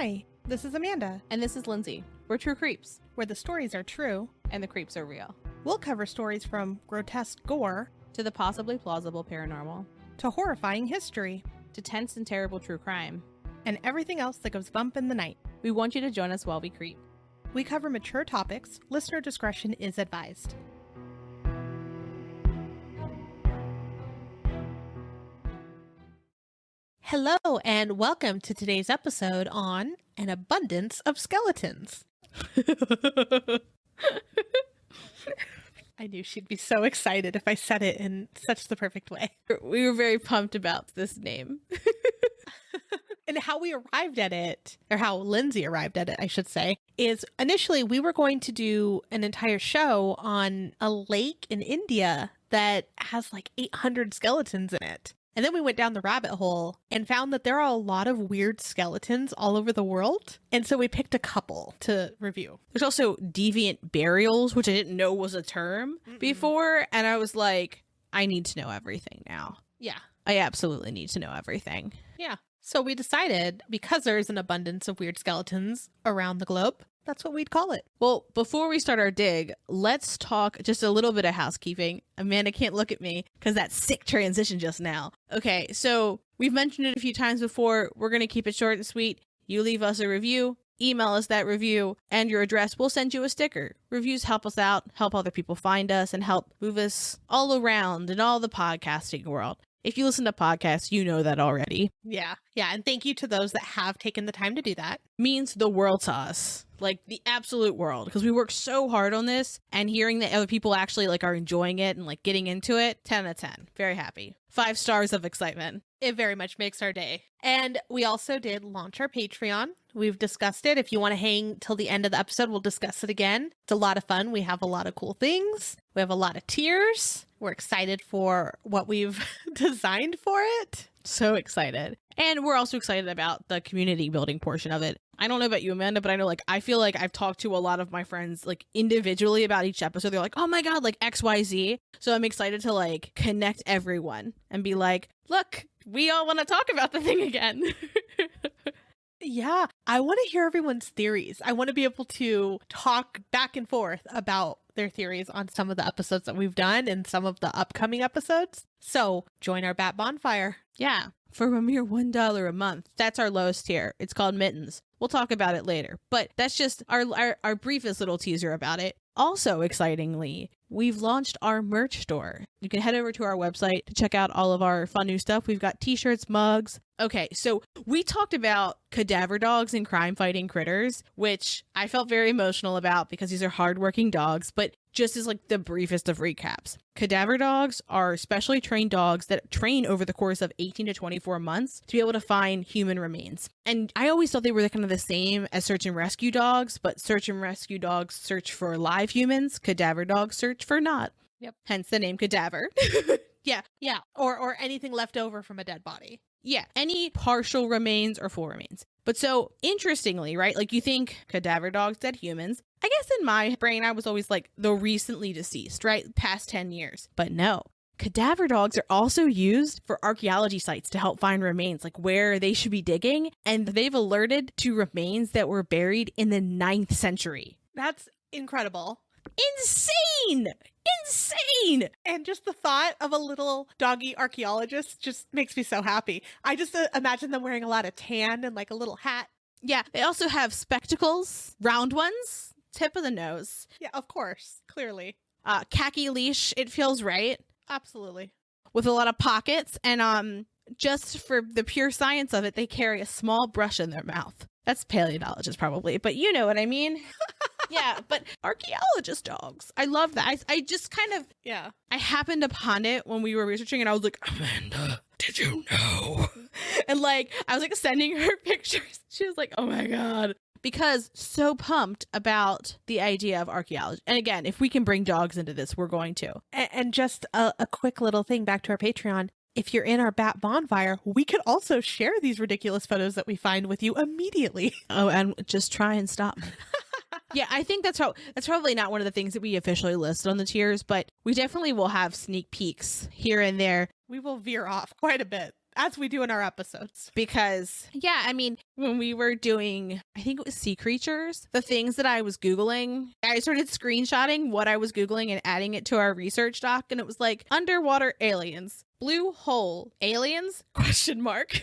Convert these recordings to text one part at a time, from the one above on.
Hi, this is Amanda. And this is Lindsay. We're True Creeps. Where the stories are true. And the creeps are real. We'll cover stories from grotesque gore to the possibly plausible paranormal. To horrifying history. To tense and terrible true crime. And everything else that goes bump in the night. We want you to join us while we creep. We cover mature topics. Listener discretion is advised. Hello, and welcome to today's episode on An Abundance of Skeletons. I knew she'd be so excited if I said it in such the perfect way. We were very pumped about this name. And how we arrived at it, or how Lindsay arrived at it, I should say, is initially we were going to do an entire show on a lake in India that has like 800 skeletons in it. And then we went down the rabbit hole and found that there are a lot of weird skeletons all over the world. And so we picked a couple to review. There's also Deviant Burials, which I didn't know was a term before. And I was like, I need to know everything now. Yeah. I absolutely need to know everything. Yeah. So we decided, because there's an abundance of weird skeletons around the globe, that's what we'd call it. Well, before we start our dig, let's talk just a little bit of housekeeping. Amanda can't look at me because that sick transition just now. Okay, so we've mentioned it a few times before. We're going to keep it short and sweet. You leave us a review, email us that review and your address. We'll send you a sticker. Reviews help us out, help other people find us, and help move us all around in all the podcasting world. If you listen to podcasts, you know that already. Yeah. Yeah. And thank you to those that have taken the time to do that. Means the world to us. Like the absolute world. Because we work so hard on this, and hearing that other people actually like are enjoying it and like getting into it, 10 out of 10. Very happy. 5 stars of excitement. It very much makes our day. And we also did launch our Patreon. We've discussed it. If you want to hang till the end of the episode, we'll discuss it again. It's a lot of fun. We have a lot of cool things. We have a lot of tiers. We're excited for what we've designed for it. So excited. And we're also excited about the community building portion of it. I don't know about you, Amanda, but I know like I feel like I've talked to a lot of my friends like individually about each episode. They're like, oh my God, like XYZ. So I'm excited to like connect everyone and be like, look, we all want to talk about the thing again. Yeah, I want to hear everyone's theories. I want to be able to talk back and forth about their theories on some of the episodes that we've done and some of the upcoming episodes. So join our Bat Bonfire. Yeah, for a mere $1 a month. That's our lowest tier. It's called Mittens. We'll talk about it later, but that's just our briefest little teaser about it. Also, excitingly, we've launched our merch store. You can head over to our website to check out all of our fun new stuff. We've got t-shirts, mugs. Okay, so we talked about cadaver dogs and crime-fighting critters, which I felt very emotional about because these are hardworking dogs, but just as like the briefest of recaps. Cadaver dogs are specially trained dogs that train over the course of 18 to 24 months to be able to find human remains. And I always thought they were kind of the same as search and rescue dogs, but search and rescue dogs search for live humans, cadaver dogs search for not. Yep. Hence the name cadaver. Yeah. Yeah. Or anything left over from a dead body. Yeah. Any partial remains or full remains. But so interestingly, right? Like you think cadaver dogs, dead humans. I guess in my brain, I was always like the recently deceased, right? Past 10 years. But no, cadaver dogs are also used for archeology sites to help find remains, like where they should be digging. And they've alerted to remains that were buried in the 9th century. That's incredible. Insane! Insane! And just the thought of a little doggy archaeologist just makes me so happy. I just imagine them wearing a lot of tan and like a little hat. Yeah, they also have spectacles, round ones, tip of the nose. Yeah, of course, clearly. Khaki leash, it feels right. Absolutely. With a lot of pockets, and just for the pure science of it, they carry a small brush in their mouth. That's paleontologist probably, but you know what I mean? Yeah, but archaeologist dogs. I love that. I just kind of, yeah. I happened upon it when we were researching and I was like, Amanda, did you know? And like, I was like sending her pictures. She was like, oh my God. Because so pumped about the idea of archaeology. And again, if we can bring dogs into this, we're going to. And just a quick little thing back to our Patreon. If you're in our Bat Bonfire, we could also share these ridiculous photos that we find with you immediately. Oh, and just try and stop me. Yeah, I think that's probably not one of the things that we officially listed on the tiers, but we definitely will have sneak peeks here and there. We will veer off quite a bit. as we do in our episodes. Because, yeah, I mean, when we were doing, I think it was sea creatures, the things that I was Googling, I started screenshotting what I was Googling and adding it to our research doc. And it was like, underwater aliens, blue hole aliens, question mark.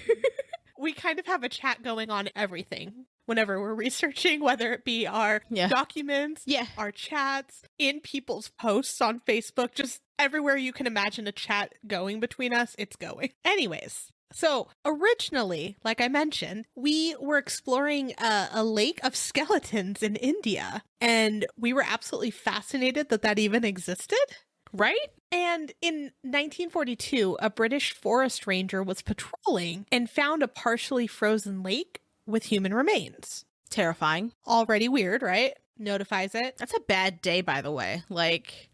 We kind of have a chat going on everything whenever we're researching, whether it be our documents, our chats, in people's posts on Facebook, just everywhere you can imagine a chat going between us, it's going. Anyways, so originally, like I mentioned, we were exploring a lake of skeletons in India, and we were absolutely fascinated that that even existed. Right? And in 1942, a British forest ranger was patrolling and found a partially frozen lake with human remains. Terrifying. Already weird, right? Notifies it. That's a bad day, by the way. Like,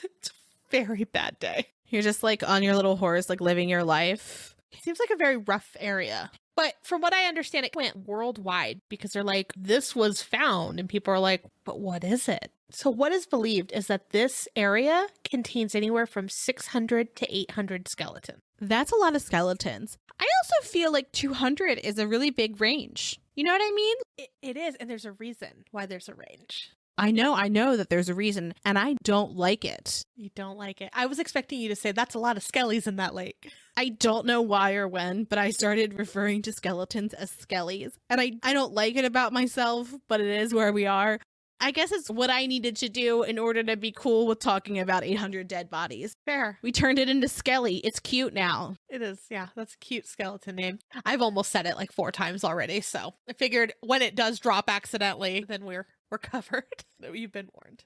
it's a very bad day. You're just like on your little horse, like living your life. It seems like a very rough area. But from what I understand, it went worldwide because they're like, this was found. And people are like, but what is it? So what is believed is that this area contains anywhere from 600 to 800 skeletons. That's a lot of skeletons. I also feel like 200 is a really big range. You know what I mean? It is. And there's a reason why there's a range. I know that there's a reason, and I don't like it. You don't like it. I was expecting you to say that's a lot of skellies in that lake. I don't know why or when, but I started referring to skeletons as skellies. And I don't like it about myself, but it is where we are. I guess it's what I needed to do in order to be cool with talking about 800 dead bodies. Fair. We turned it into Skelly. It's cute now. It is. Yeah, that's a cute skeleton name. I've almost said it like 4 times already. So I figured when it does drop accidentally, then we're covered. You've been warned.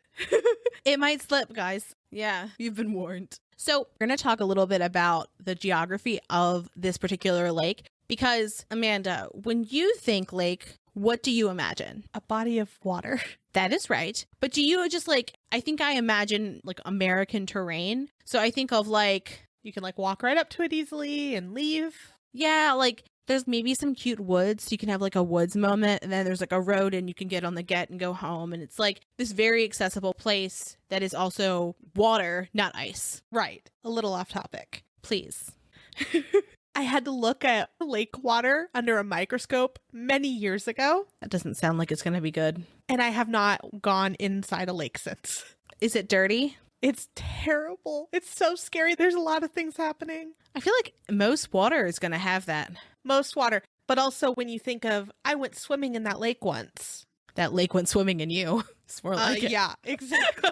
It might slip, guys. Yeah, you've been warned. So we're going to talk a little bit about the geography of this particular lake. Because, Amanda, when you think lake, what do you imagine? A body of water. That is right. But do you just like, I think I imagine like American terrain. So I think of like, you can like walk right up to it easily and leave. Yeah, like there's maybe some cute woods. So you can have like a woods moment. And then there's like a road and you can get on the get and go home. And it's like this very accessible place that is also water, not ice. Right. A little off topic. Please. I had to look at lake water under a microscope many years ago. That doesn't sound like it's going to be good. And I have not gone inside a lake since. Is it dirty? It's terrible. It's so scary. There's a lot of things happening. I feel like most water is going to have that. Most water. But also when you think of, I went swimming in that lake once. That lake went swimming in you. It's more like it. Yeah, exactly.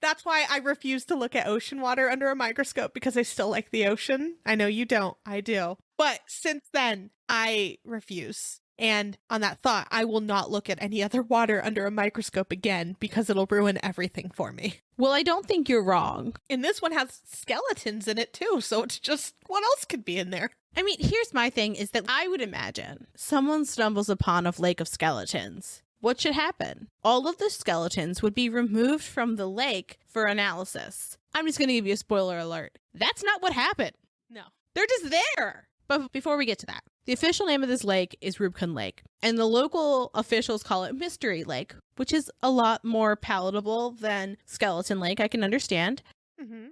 That's why I refuse to look at ocean water under a microscope because I still like the ocean. I know you don't. I do. But since then, I refuse. And on that thought, I will not look at any other water under a microscope again because it'll ruin everything for me. Well, I don't think you're wrong. And this one has skeletons in it too. So it's just, what else could be in there? I mean, here's my thing is that I would imagine someone stumbles upon a lake of skeletons. What should happen? All of the skeletons would be removed from the lake for analysis. I'm just going to give you a spoiler alert. That's not what happened. No. They're just there. But before we get to that, the official name of this lake is Rubicon Lake, and the local officials call it Mystery Lake, which is a lot more palatable than Skeleton Lake. I can understand. Mm-hmm.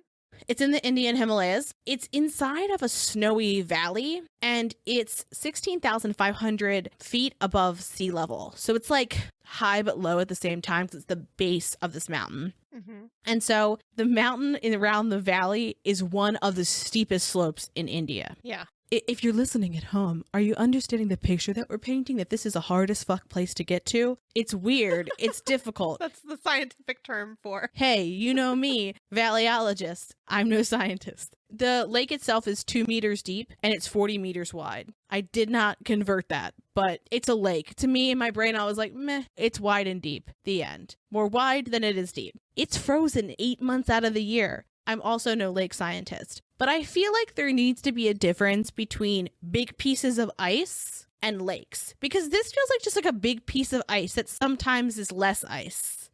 It's in the Indian Himalayas. It's inside of a snowy valley, and it's 16,500 feet above sea level. So it's like high but low at the same time because it's the base of this mountain. Mm-hmm. And so the mountain around the valley is one of the steepest slopes in India. Yeah. If you're listening at home, are you understanding the picture that we're painting, that this is a hard as fuck place to get to? It's weird. It's difficult. That's the scientific term for. Hey, you know me, valleyologist. I'm no scientist. The lake itself is 2 meters deep and it's 40 meters wide. I did not convert that, but it's a lake. To me, in my brain, I was like, meh, it's wide and deep. The end. More wide than it is deep. It's frozen 8 months out of the year. I'm also no lake scientist, but I feel like there needs to be a difference between big pieces of ice and lakes, because this feels like just like a big piece of ice that sometimes is less ice.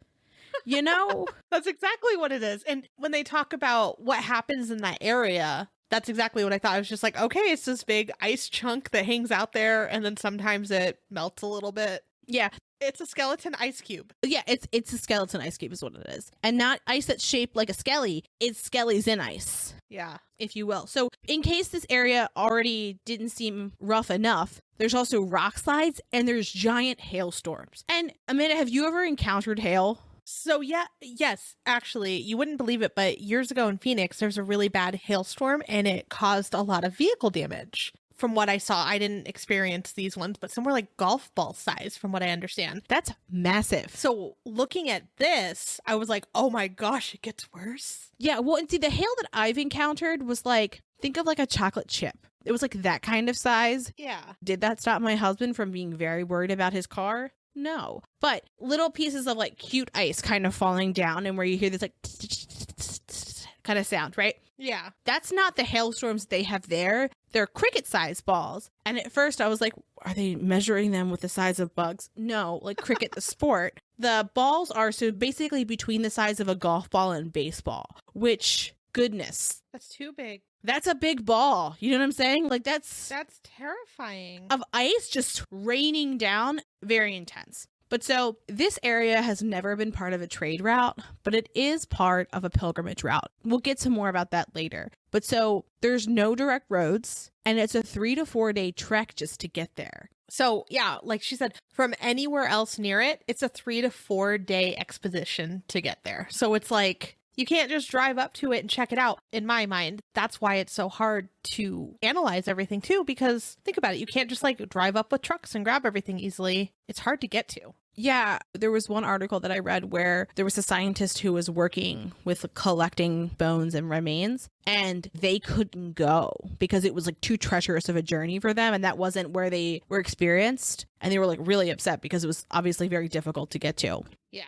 You know? That's exactly what it is. And when they talk about what happens in that area, that's exactly what I thought. I was just like, okay, it's this big ice chunk that hangs out there, and then sometimes it melts a little bit. Yeah. It's a skeleton ice cube. Yeah, it's a skeleton ice cube is what it is. And not ice that's shaped like a skelly. It's skellies in ice, Yeah. if you will. So in case this area already didn't seem rough enough, there's also rock slides and there's giant hailstorms. And Amanda, have you ever encountered hail? So yes, actually, you wouldn't believe it, but years ago in Phoenix, there's a really bad hailstorm and it caused a lot of vehicle damage. From what I saw, I didn't experience these ones, but some were like golf ball size, from what I understand. That's massive. So looking at this, I was like, oh my gosh, it gets worse. Yeah, well, and see, the hail that I've encountered was like, think of like a chocolate chip. It was like that kind of size. Yeah. Did that stop my husband from being very worried about his car? No. But little pieces of like cute ice kind of falling down and where you hear this like kind of sound, right? Yeah. That's not the hailstorms they have there. They're cricket-sized balls. And at first I was like, are they measuring them with the size of bugs? No, like cricket the sport. The balls are so basically between the size of a golf ball and baseball, which, goodness. That's too big. That's a big ball. You know what I'm saying? Like that's terrifying. of ice just raining down. Very intense. But so this area has never been part of a trade route, but it is part of a pilgrimage route. We'll get to more about that later. But so there's no direct roads and it's a 3 to 4 day trek just to get there. So yeah, like she said, from anywhere else near it, it's a 3 to 4 day expedition to get there. So it's like, you can't just drive up to it and check it out, in my mind. That's why it's so hard to analyze everything too, because think about it. You can't just like drive up with trucks and grab everything easily. It's hard to get to. Yeah, there was one article that I read where there was a scientist who was working with collecting bones and remains, and they couldn't go because it was like too treacherous of a journey for them, and that wasn't where they were experienced, and they were like really upset because it was obviously very difficult to get to. Yeah.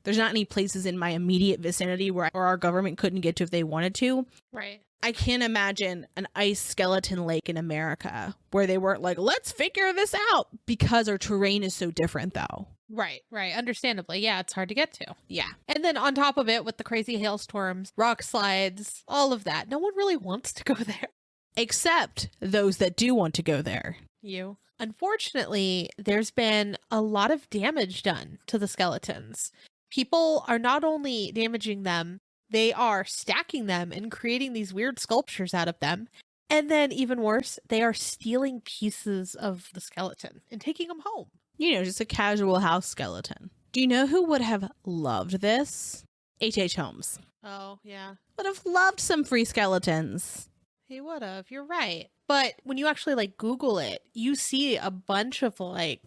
There's not any places in my immediate vicinity where our government couldn't get to if they wanted to. Right. I can't imagine an ice skeleton lake in America where they weren't like, let's figure this out, because our terrain is so different though. Right. Understandably. Yeah, it's hard to get to. Yeah. And then on top of it, with the crazy hailstorms, rock slides, all of that, no one really wants to go there. Except those that do want to go there. You. Unfortunately, there's been a lot of damage done to the skeletons. People are not only damaging them, they are stacking them and creating these weird sculptures out of them. And then even worse, they are stealing pieces of the skeleton and taking them home. You know, just a casual house skeleton. Do you know who would have loved this? H.H. Holmes. Oh, yeah. Would have loved some free skeletons. He would have. You're right. But when you actually like Google it, you see a bunch of like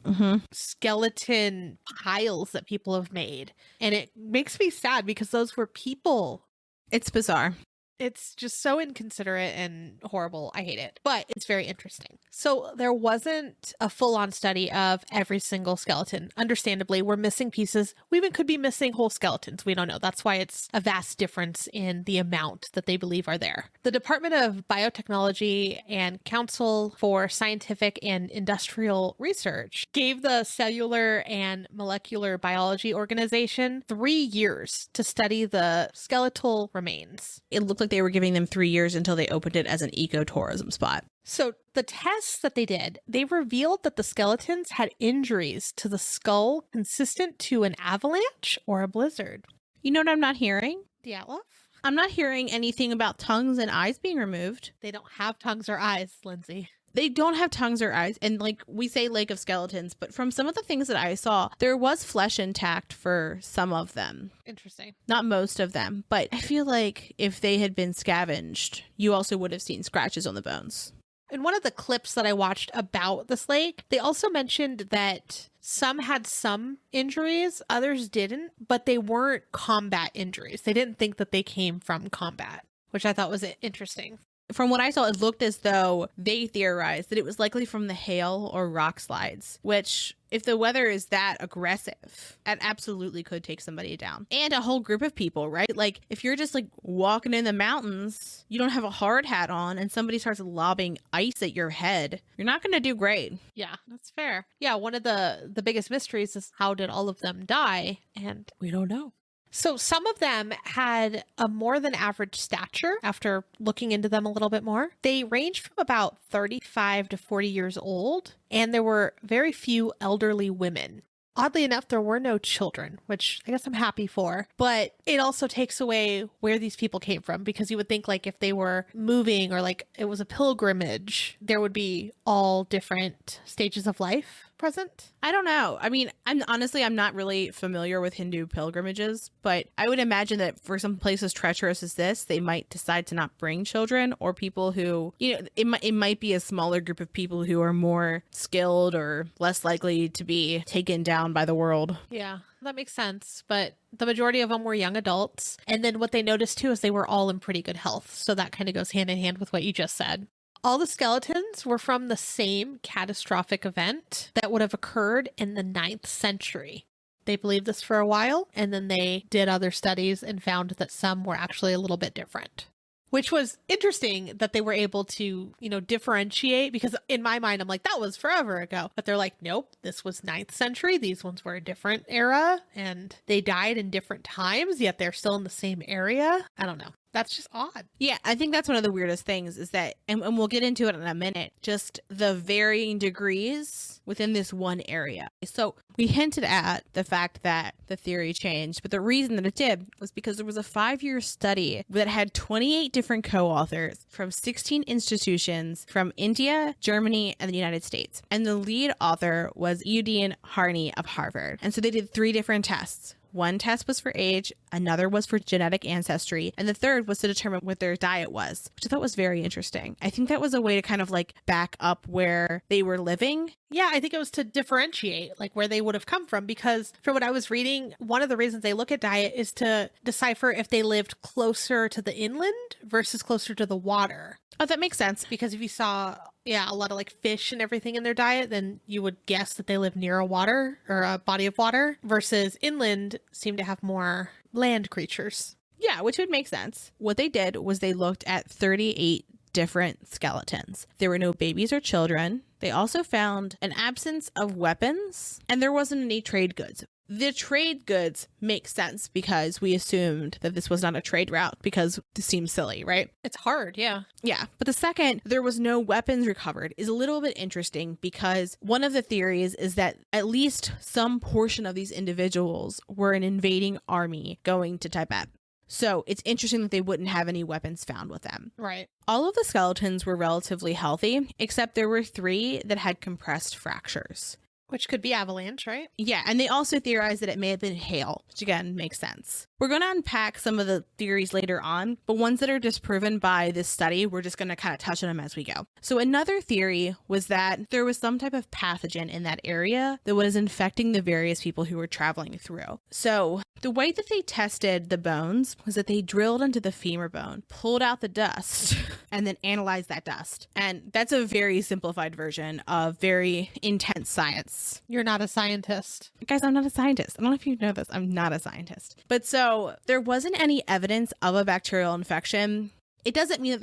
skeleton piles that people have made. And it makes me sad because those were people. It's bizarre. It's just so inconsiderate and horrible. I hate it. But it's very interesting. So there wasn't a full-on study of every single skeleton. Understandably, we're missing pieces. We even could be missing whole skeletons. We don't know. That's why it's a vast difference in the amount that they believe are there. The Department of Biotechnology and Council for Scientific and Industrial Research gave the Cellular and Molecular Biology Organization 3 years to study the skeletal remains. It looked like they were giving them 3 years until they opened it as an ecotourism spot. So the tests that they did, they revealed that the skeletons had injuries to the skull consistent to an avalanche or a blizzard. You know what I'm not hearing? The Outlaw? I'm not hearing anything about tongues and eyes being removed. They don't have tongues or eyes, Lindsay. They don't have tongues or eyes. And like we say Lake of Skeletons, but from some of the things that I saw, there was flesh intact for some of them. Interesting. Not most of them, but I feel like if they had been scavenged, you also would have seen scratches on the bones. In one of the clips that I watched about this lake, they also mentioned that some had some injuries, others didn't, but they weren't combat injuries. They didn't think that they came from combat, which I thought was interesting. From what I saw, it looked as though they theorized that it was likely from the hail or rock slides, which, if the weather is that aggressive, it absolutely could take somebody down. And a whole group of people, right? Like, if you're just like walking in the mountains, you don't have a hard hat on, and somebody starts lobbing ice at your head, you're not going to do great. Yeah, that's fair. Yeah, one of the biggest mysteries is how did all of them die? And we don't know. So some of them had a more than average stature after looking into them a little bit more. They ranged from about 35 to 40 years old, and there were very few elderly women. Oddly enough, there were no children, which I guess I'm happy for, but it also takes away where these people came from, because you would think like if they were moving or like it was a pilgrimage, there would be all different stages of life present. I don't know. I mean, I'm not really familiar with Hindu pilgrimages, but I would imagine that for some places treacherous as this, they might decide to not bring children, or people who, it might be a smaller group of people who are more skilled or less likely to be taken down by the world. Yeah, that makes sense. But the majority of them were young adults. And then what they noticed too is they were all in pretty good health. So that kind of goes hand in hand with what you just said. All the skeletons were from the same catastrophic event that would have occurred in the 9th century. They believed this for a while, and then they did other studies and found that some were actually a little bit different. Which was interesting that they were able to, differentiate, because in my mind, I'm like, that was forever ago. But they're like, nope, this was 9th century. These ones were a different era, and they died in different times, yet they're still in the same area. I don't know. That's just odd. Yeah, I think that's one of the weirdest things is that, and we'll get into it in a minute, just the varying degrees within this one area. So we hinted at the fact that the theory changed, but the reason that it did was because there was a 5-year study that had 28 different co-authors from 16 institutions from India, Germany, and the United States. And the lead author was Eugene Harney of Harvard. And so they did 3 different tests. One test was for age, another was for genetic ancestry, and the third was to determine what their diet was, which I thought was very interesting. I think that was a way to kind of like back up where they were living. Yeah, I think it was to differentiate like where they would have come from, because from what I was reading, one of the reasons they look at diet is to decipher if they lived closer to the inland versus closer to the water. Oh, that makes sense. Because if you saw, a lot of like fish and everything in their diet, then you would guess that they live near a water or a body of water, versus inland seem to have more land creatures. Yeah, which would make sense. What they did was they looked at 38 different skeletons. There were no babies or children. They also found an absence of weapons, and there wasn't any trade goods. The trade goods make sense because we assumed that this was not a trade route, because this seems silly, right? It's hard, yeah. Yeah, but the second there was no weapons recovered is a little bit interesting, because one of the theories is that at least some portion of these individuals were an invading army going to Tibet. So it's interesting that they wouldn't have any weapons found with them. Right. All of the skeletons were relatively healthy, except there were 3 that had compressed fractures. Which could be avalanche, right? Yeah, and they also theorized that it may have been hail, which again makes sense. We're going to unpack some of the theories later on, but ones that are disproven by this study, we're just going to kind of touch on them as we go. So another theory was that there was some type of pathogen in that area that was infecting the various people who were traveling through. So the way that they tested the bones was that they drilled into the femur bone, pulled out the dust, and then analyzed that dust. And that's a very simplified version of very intense science. You're not a scientist. Guys, I'm not a scientist. I don't know if you know this. I'm not a scientist. But so there wasn't any evidence of a bacterial infection. It doesn't mean that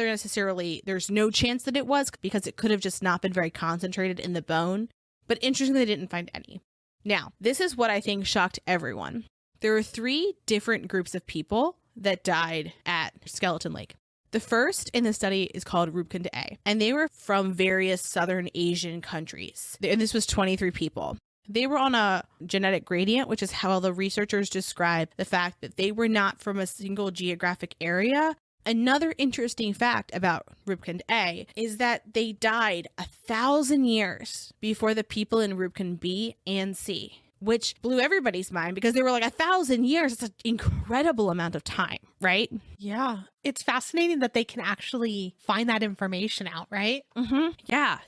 there's no chance that it was, because it could have just not been very concentrated in the bone. But interestingly, they didn't find any. Now, this is what I think shocked everyone. There were 3 different groups of people that died at Skeleton Lake. The first in the study is called Rubicon Lake, and they were from various Southern Asian countries. And this was 23 people. They were on a genetic gradient, which is how the researchers describe the fact that they were not from a single geographic area. Another interesting fact about Rubicon A is that they died 1,000 years before the people in Rubicon B and C, which blew everybody's mind, because they were like 1,000 years. It's an incredible amount of time, right? Yeah. It's fascinating that they can actually find that information out, right? Mm-hmm. Yeah.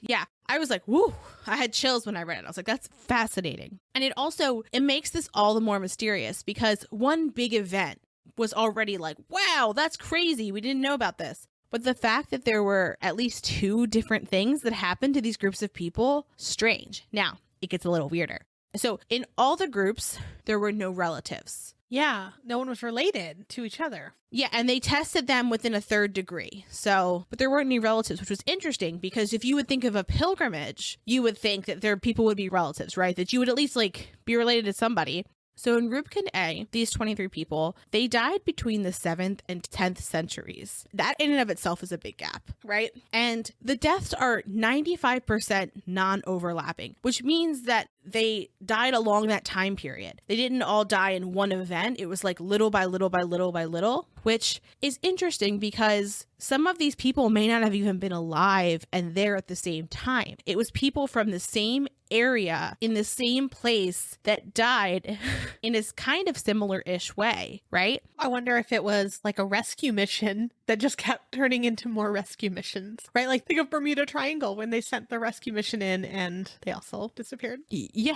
I was like, woo, I had chills when I read it. I was like, that's fascinating. And it makes this all the more mysterious, because one big event was already like, wow, that's crazy. We didn't know about this. But the fact that there were at least 2 different things that happened to these groups of people, strange. Now, it gets a little weirder. So in all the groups, there were no relatives. Yeah, no one was related to each other. Yeah, and they tested them within a 3rd degree. But there weren't any relatives, which was interesting, because if you would think of a pilgrimage, you would think that people would be relatives, right? That you would at least be related to somebody. So in Rubicon A, these 23 people, they died between the 7th and 10th centuries. That in and of itself is a big gap, right? And the deaths are 95% non-overlapping, which means that they died along that time period. They didn't all die in one event. It was like little by little by little by little, which is interesting because some of these people may not have even been alive and there at the same time. It was people from the same area in the same place that died in this kind of similar-ish way, right? I wonder if it was like a rescue mission that just kept turning into more rescue missions, right? Like think of Bermuda Triangle when they sent the rescue mission in and they also disappeared. Yeah.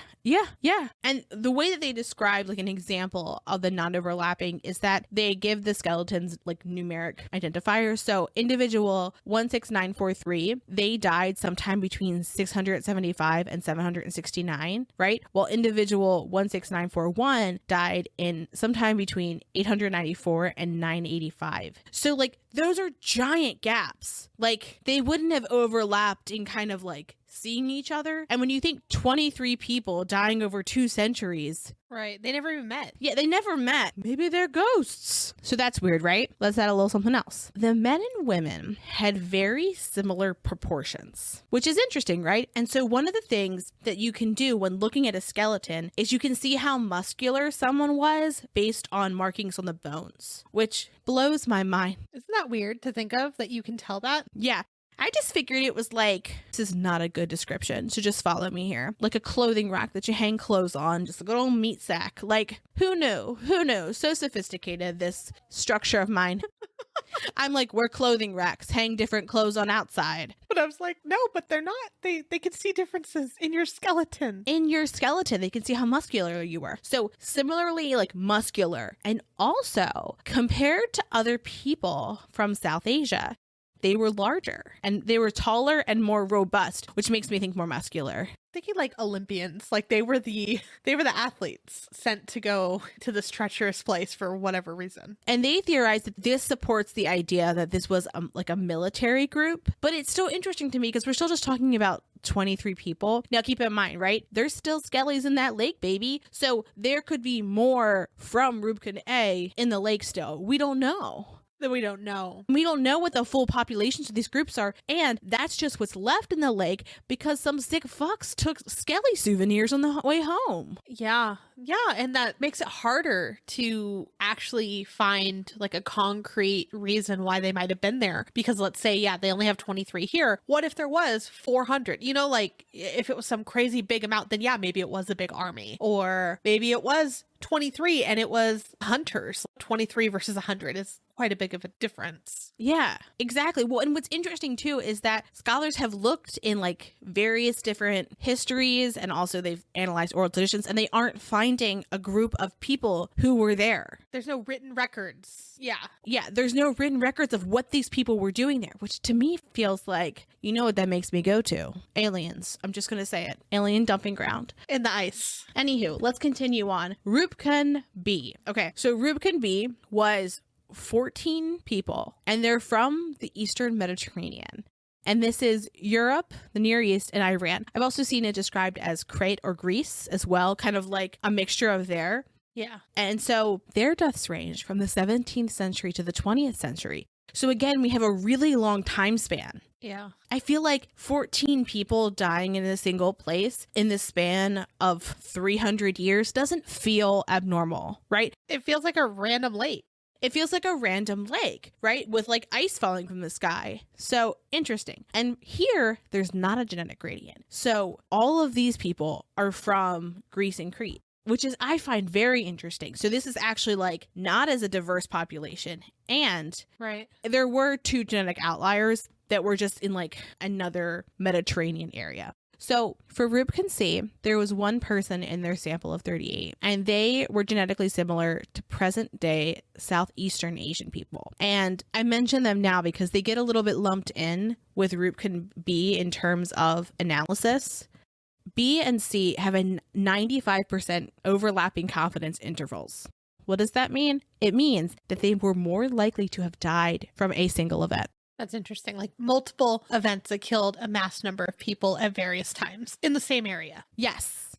And the way that they describe like an example of the non-overlapping is that they give the skeletons like numeric identifiers. So individual 16943, they died sometime between 675 and 769, right? While individual 16941 died in sometime between 894 and 985. So like those are giant gaps. Like they wouldn't have overlapped in kind of like seeing each other. And when you think 23 people dying over 2 centuries. Right. They never even met. Yeah, they never met. Maybe they're ghosts. So that's weird, right? Let's add a little something else. The men and women had very similar proportions, which is interesting, right? And so one of the things that you can do when looking at a skeleton is you can see how muscular someone was based on markings on the bones, which blows my mind. Isn't that weird to think of that you can tell that? Yeah. I just figured it was like, this is not a good description, so just follow me here. Like a clothing rack that you hang clothes on, just a good old meat sack. Like, who knew? Who knew? So sophisticated, this structure of mine. I'm like, we're clothing racks, hang different clothes on outside. But I was like, no, but they're not. They can see differences in your skeleton. In your skeleton, they can see how muscular you were. So similarly, like muscular. And also, compared to other people from South Asia, they were larger and they were taller and more robust, which makes me think more muscular. Thinking like Olympians, like they were the athletes sent to go to this treacherous place for whatever reason. And they theorized that this supports the idea that this was like a military group, but it's still interesting to me because we're still just talking about 23 people. Now keep in mind, right? There's still skellies in that lake, baby. So there could be more from Rubicon A in the lake still. We don't know. That we don't know. We don't know what the full populations of these groups are, and that's just what's left in the lake because some sick fucks took skelly souvenirs on the way home. Yeah, and that makes it harder to actually find like a concrete reason why they might have been there. Because let's say, yeah, they only have 23 here. What if there was 400? You know, like if it was some crazy big amount, then yeah, maybe it was a big army. Or maybe it was 23 and it was hunters. 23 versus 100 is quite a big of a difference. Yeah, exactly. Well, and what's interesting too is that scholars have looked in like various different histories and also they've analyzed oral traditions and they aren't finding a group of people who were there. There's no written records. Yeah, there's no written records of what these people were doing there, which to me feels like, you know what that makes me go to? Aliens. I'm just going to say it. Alien dumping ground. In the ice. Anywho, let's continue on. Rubicon B. Okay, so Rubicon B was 14 people, and they're from the Eastern Mediterranean. And this is Europe, the Near East, and Iran. I've also seen it described as Crete or Greece as well, kind of like a mixture of there. Yeah. And so their deaths range from the 17th century to the 20th century. So again, we have a really long time span. Yeah. I feel like 14 people dying in a single place in the span of 300 years doesn't feel abnormal, right? It feels like a random lake. It feels like a random lake, right? With like ice falling from the sky. So interesting. And here, there's not a genetic gradient. So all of these people are from Greece and Crete, which is, I find very interesting. So this is actually like not as a diverse population. And right, there were 2 genetic outliers that were just in like another Mediterranean area. So for Rubicon C, there was one person in their sample of 38, and they were genetically similar to present day Southeastern Asian people. And I mention them now because they get a little bit lumped in with Rubicon B in terms of analysis. B and C have a 95% overlapping confidence intervals. What does that mean? It means that they were more likely to have died from a single event. That's interesting. Like multiple events that killed a mass number of people at various times in the same area. Yes.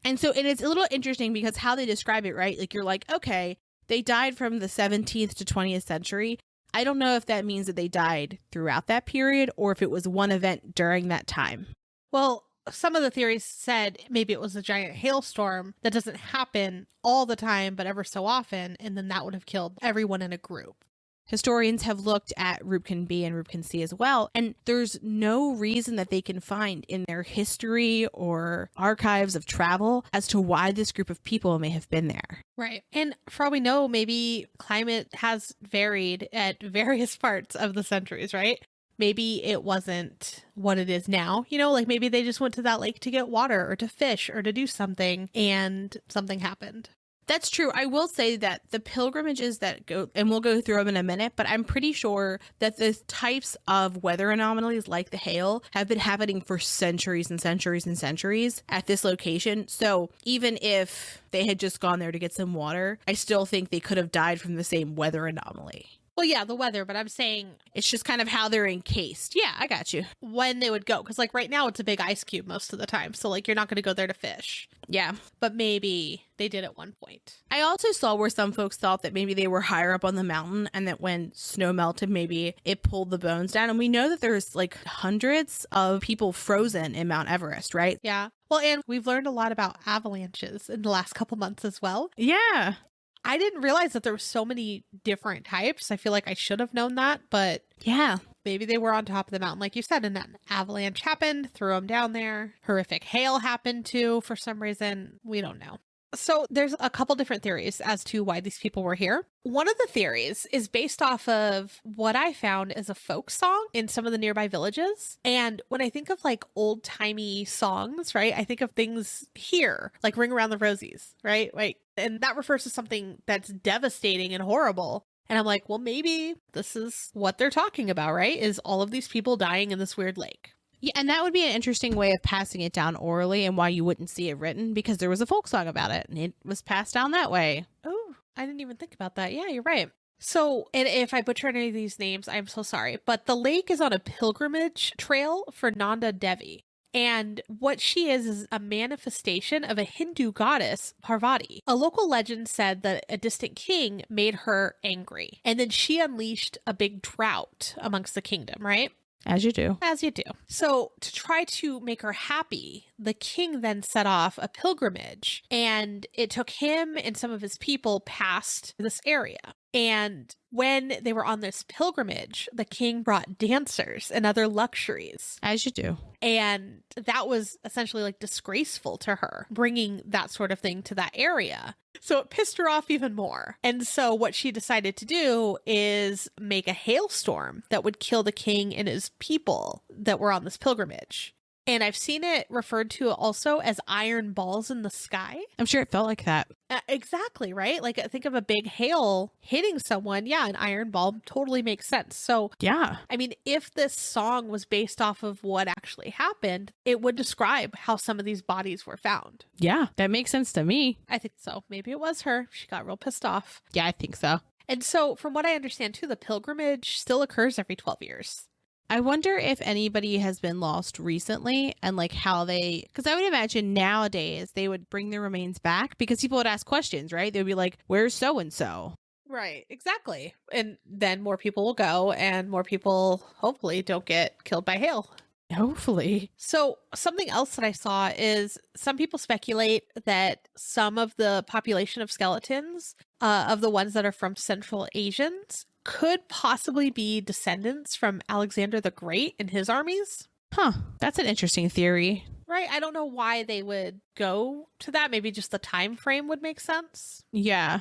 And it's a little interesting because how they describe it, right? Like, you're like, okay, they died from the 17th to 20th century. I don't know if that means that they died throughout that period or if it was one event during that time. Well, some of the theories said maybe it was a giant hailstorm that doesn't happen all the time, but ever so often, and then that would have killed everyone in a group. Historians have looked at Rubicon B and Rubicon C as well, and there's no reason that they can find in their history or archives of travel as to why this group of people may have been there. Right. And for all we know, maybe climate has varied at various parts of the centuries, right? Maybe it wasn't what it is now, like maybe they just went to that lake to get water or to fish or to do something and something happened. That's true. I will say that the pilgrimages that go, and we'll go through them in a minute, but I'm pretty sure that the types of weather anomalies like the hail have been happening for centuries and centuries and centuries at this location. So even if they had just gone there to get some water, I still think they could have died from the same weather anomaly. Well, yeah, the weather, but I'm saying it's just kind of how they're encased. Yeah, I got you. When they would go, because like right now it's a big ice cube most of the time. So like you're not going to go there to fish. Yeah. But maybe they did at one point. I also saw where some folks thought that maybe they were higher up on the mountain and that when snow melted, maybe it pulled the bones down. And we know that there's like hundreds of people frozen in Mount Everest, right? Yeah. Well, and we've learned a lot about avalanches in the last couple months as well. Yeah. I didn't realize that there were so many different types. I feel like I should have known that, but yeah, maybe they were on top of the mountain, like you said, and an avalanche happened, threw them down there. Horrific hail happened too, for some reason. We don't know. So there's a couple different theories as to why these people were here. One of the theories is based off of what I found as a folk song in some of the nearby villages. And when I think of like old timey songs, right, I think of things here, like Ring Around the Rosies, right? Like, and that refers to something that's devastating and horrible. And I'm like, well, maybe this is what they're talking about, right? Is all of these people dying in this weird lake. Yeah, and that would be an interesting way of passing it down orally and why you wouldn't see it written because there was a folk song about it and it was passed down that way. Oh, I didn't even think about that. Yeah, you're right. So, and if I butcher any of these names, I'm so sorry. But the lake is on a pilgrimage trail for Nanda Devi. And what she is a manifestation of a Hindu goddess, Parvati. A local legend said that a distant king made her angry. And then she unleashed a big drought amongst the kingdom, right? As you do. As you do. So to try to make her happy, the king then set off a pilgrimage, and it took him and some of his people past this area. And when they were on this pilgrimage, the king brought dancers and other luxuries. As you do. And that was essentially like disgraceful to her, bringing that sort of thing to that area. So it pissed her off even more. And so what she decided to do is make a hailstorm that would kill the king and his people that were on this pilgrimage. And I've seen it referred to also as iron balls in the sky. I'm sure it felt like that. Exactly, right? Like, think of a big hail hitting someone. Yeah, an iron ball totally makes sense. So, yeah. I mean, if this song was based off of what actually happened, it would describe how some of these bodies were found. Yeah, that makes sense to me. I think so. Maybe it was her. She got real pissed off. Yeah, I think so. And so, from what I understand too, the pilgrimage still occurs every 12 years. I wonder if anybody has been lost recently and like how they, because I would imagine nowadays they would bring their remains back because people would ask questions, right? They'd be like, where's so-and-so? Right, exactly. And then more people will go and more people hopefully don't get killed by hail. Hopefully. So something else that I saw is some people speculate that some of the population of skeletons, of the ones that are from Central Asians, could possibly be descendants from Alexander the Great and his armies. Huh. That's an interesting theory. Right. I don't know why they would go to that. Maybe just the time frame would make sense. Yeah.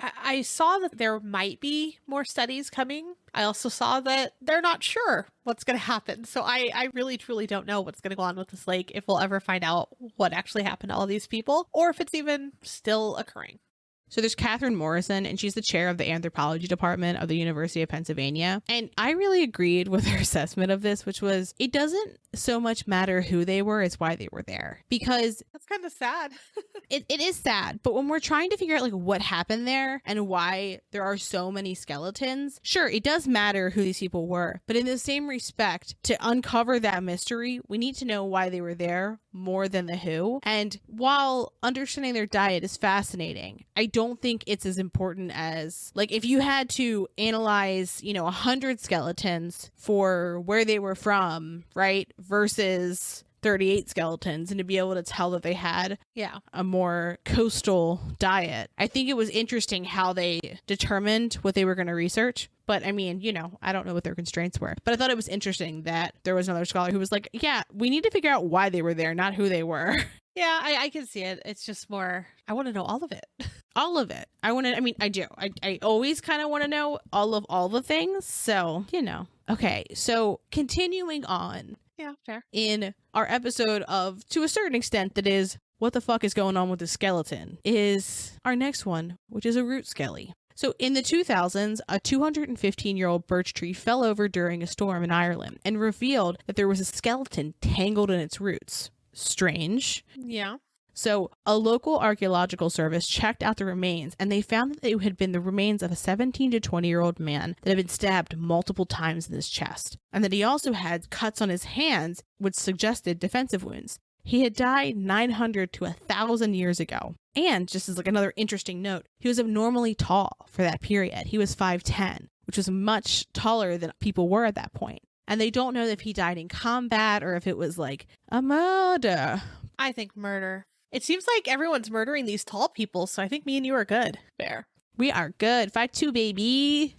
I saw that there might be more studies coming. I also saw that they're not sure what's going to happen. So I really, truly don't know what's going to go on with this lake, if we'll ever find out what actually happened to all these people, or if it's even still occurring. So there's Catherine Morrison, and she's the chair of the anthropology department of the University of Pennsylvania. And I really agreed with her assessment of this, which was it doesn't so much matter who they were as why they were there. Because That's kind of sad. it is sad. But when we're trying to figure out like what happened there and why there are so many skeletons, sure, it does matter who these people were. But in the same respect, to uncover that mystery, we need to know why they were there more than the who. And while understanding their diet is fascinating, I don't think it's as important as, like, if you had to analyze, 100 skeletons for where they were from, right, versus 38 skeletons, and to be able to tell that they had a more coastal diet. I think it was interesting how they determined what they were going to research. But I mean, I don't know what their constraints were. But I thought it was interesting that there was another scholar who was like, yeah, we need to figure out why they were there, not who they were. Yeah, I can see it. It's just more, I want to know all of it. All of it. I do. I always kind of want to know all the things. So, Okay, so continuing on. Yeah, fair. In our episode of, to a certain extent, that is, what the fuck is going on with the skeleton, is our next one, which is a root skelly. So in the 2000s, a 215-year-old birch tree fell over during a storm in Ireland and revealed that there was a skeleton tangled in its roots. Strange. Yeah. So a local archaeological service checked out the remains, and they found that they had been the remains of a 17 to 20-year-old man that had been stabbed multiple times in his chest, and that he also had cuts on his hands which suggested defensive wounds. He had died 900 to 1,000 years ago. And just as like another interesting note, he was abnormally tall for that period. He was 5'10", which was much taller than people were at that point. And they don't know if he died in combat or if it was like a murder. I think murder. It seems like everyone's murdering these tall people, so I think me and you are good. Fair. We are good. 5'2", baby.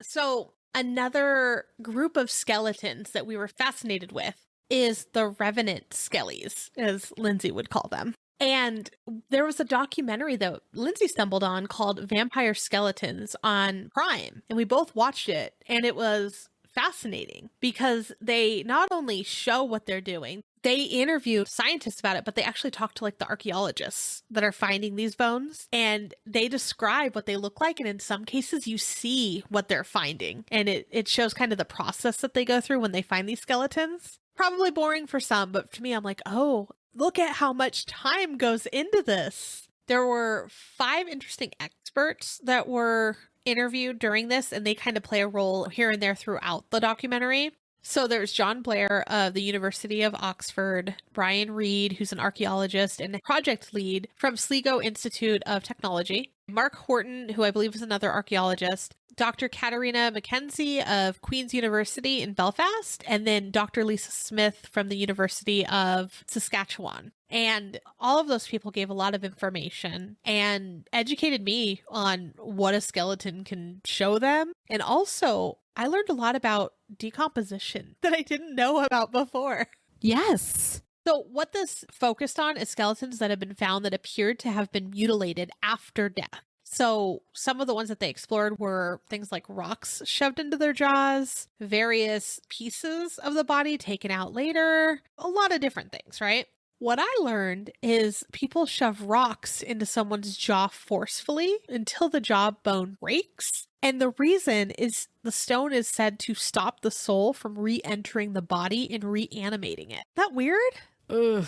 So another group of skeletons that we were fascinated with is the Revenant Skellies, as Lindsay would call them. And there was a documentary that Lindsay stumbled on called Vampire Skeletons on Prime, and we both watched it, and it was fascinating because they not only show what they're doing, they interview scientists about it, but they actually talk to like the archaeologists that are finding these bones, and they describe what they look like. And in some cases you see what they're finding, and it shows kind of the process that they go through when they find these skeletons. Probably boring for some, but to me, I'm like, oh, look at how much time goes into this. There were 5 interesting experts that were interviewed during this, and they kind of play a role here and there throughout the documentary. So there's John Blair of the University of Oxford, Brian Reed, who's an archaeologist and project lead from Sligo Institute of Technology, Mark Horton, who I believe is another archaeologist, Dr. Katarina Mackenzie of Queen's University in Belfast, and then Dr. Lisa Smith from the University of Saskatchewan. And all of those people gave a lot of information and educated me on what a skeleton can show them. And also, I learned a lot about decomposition that I didn't know about before. Yes. So what this focused on is skeletons that have been found that appeared to have been mutilated after death. So some of the ones that they explored were things like rocks shoved into their jaws, various pieces of the body taken out later, a lot of different things, right? What I learned is people shove rocks into someone's jaw forcefully until the jawbone breaks. And the reason is the stone is said to stop the soul from re-entering the body and reanimating it. That weird? Ugh.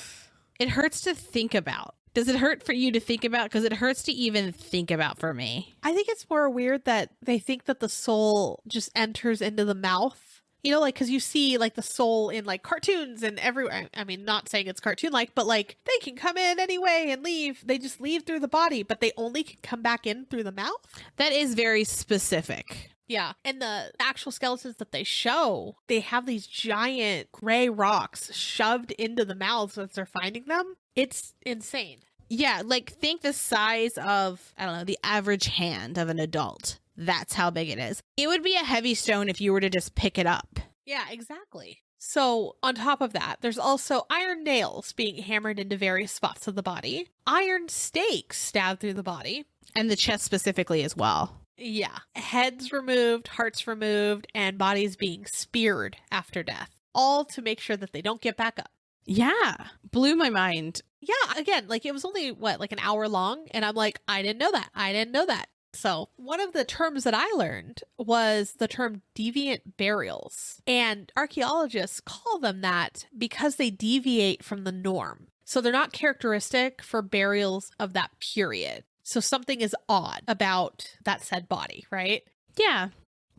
It hurts to think about. Does it hurt for you to think about? Because it hurts to even think about for me. I think it's more weird that they think that the soul just enters into the mouth. You know, like, because you see, like, the soul in, like, cartoons and everywhere. I mean, not saying it's cartoon-like, but, like, they can come in anyway and leave. They just leave through the body, but they only can come back in through the mouth. That is very specific. Yeah. And the actual skeletons that they show, they have these giant gray rocks shoved into the mouths as they're finding them. It's insane. Yeah, like, think the size of, I don't know, the average hand of an adult. That's how big it is. It would be a heavy stone if you were to just pick it up. Yeah, exactly. So on top of that, there's also iron nails being hammered into various spots of the body, iron stakes stabbed through the body. And the chest specifically as well. Yeah. Heads removed, hearts removed, and bodies being speared after death. All to make sure that they don't get back up. Yeah. Blew my mind. Yeah, again, like it was only like an hour long, and I'm like, I didn't know that. I didn't know that. So one of the terms that I learned was the term deviant burials. And archaeologists call them that because they deviate from the norm. So they're not characteristic for burials of that period. So something is odd about that said body, right? Yeah.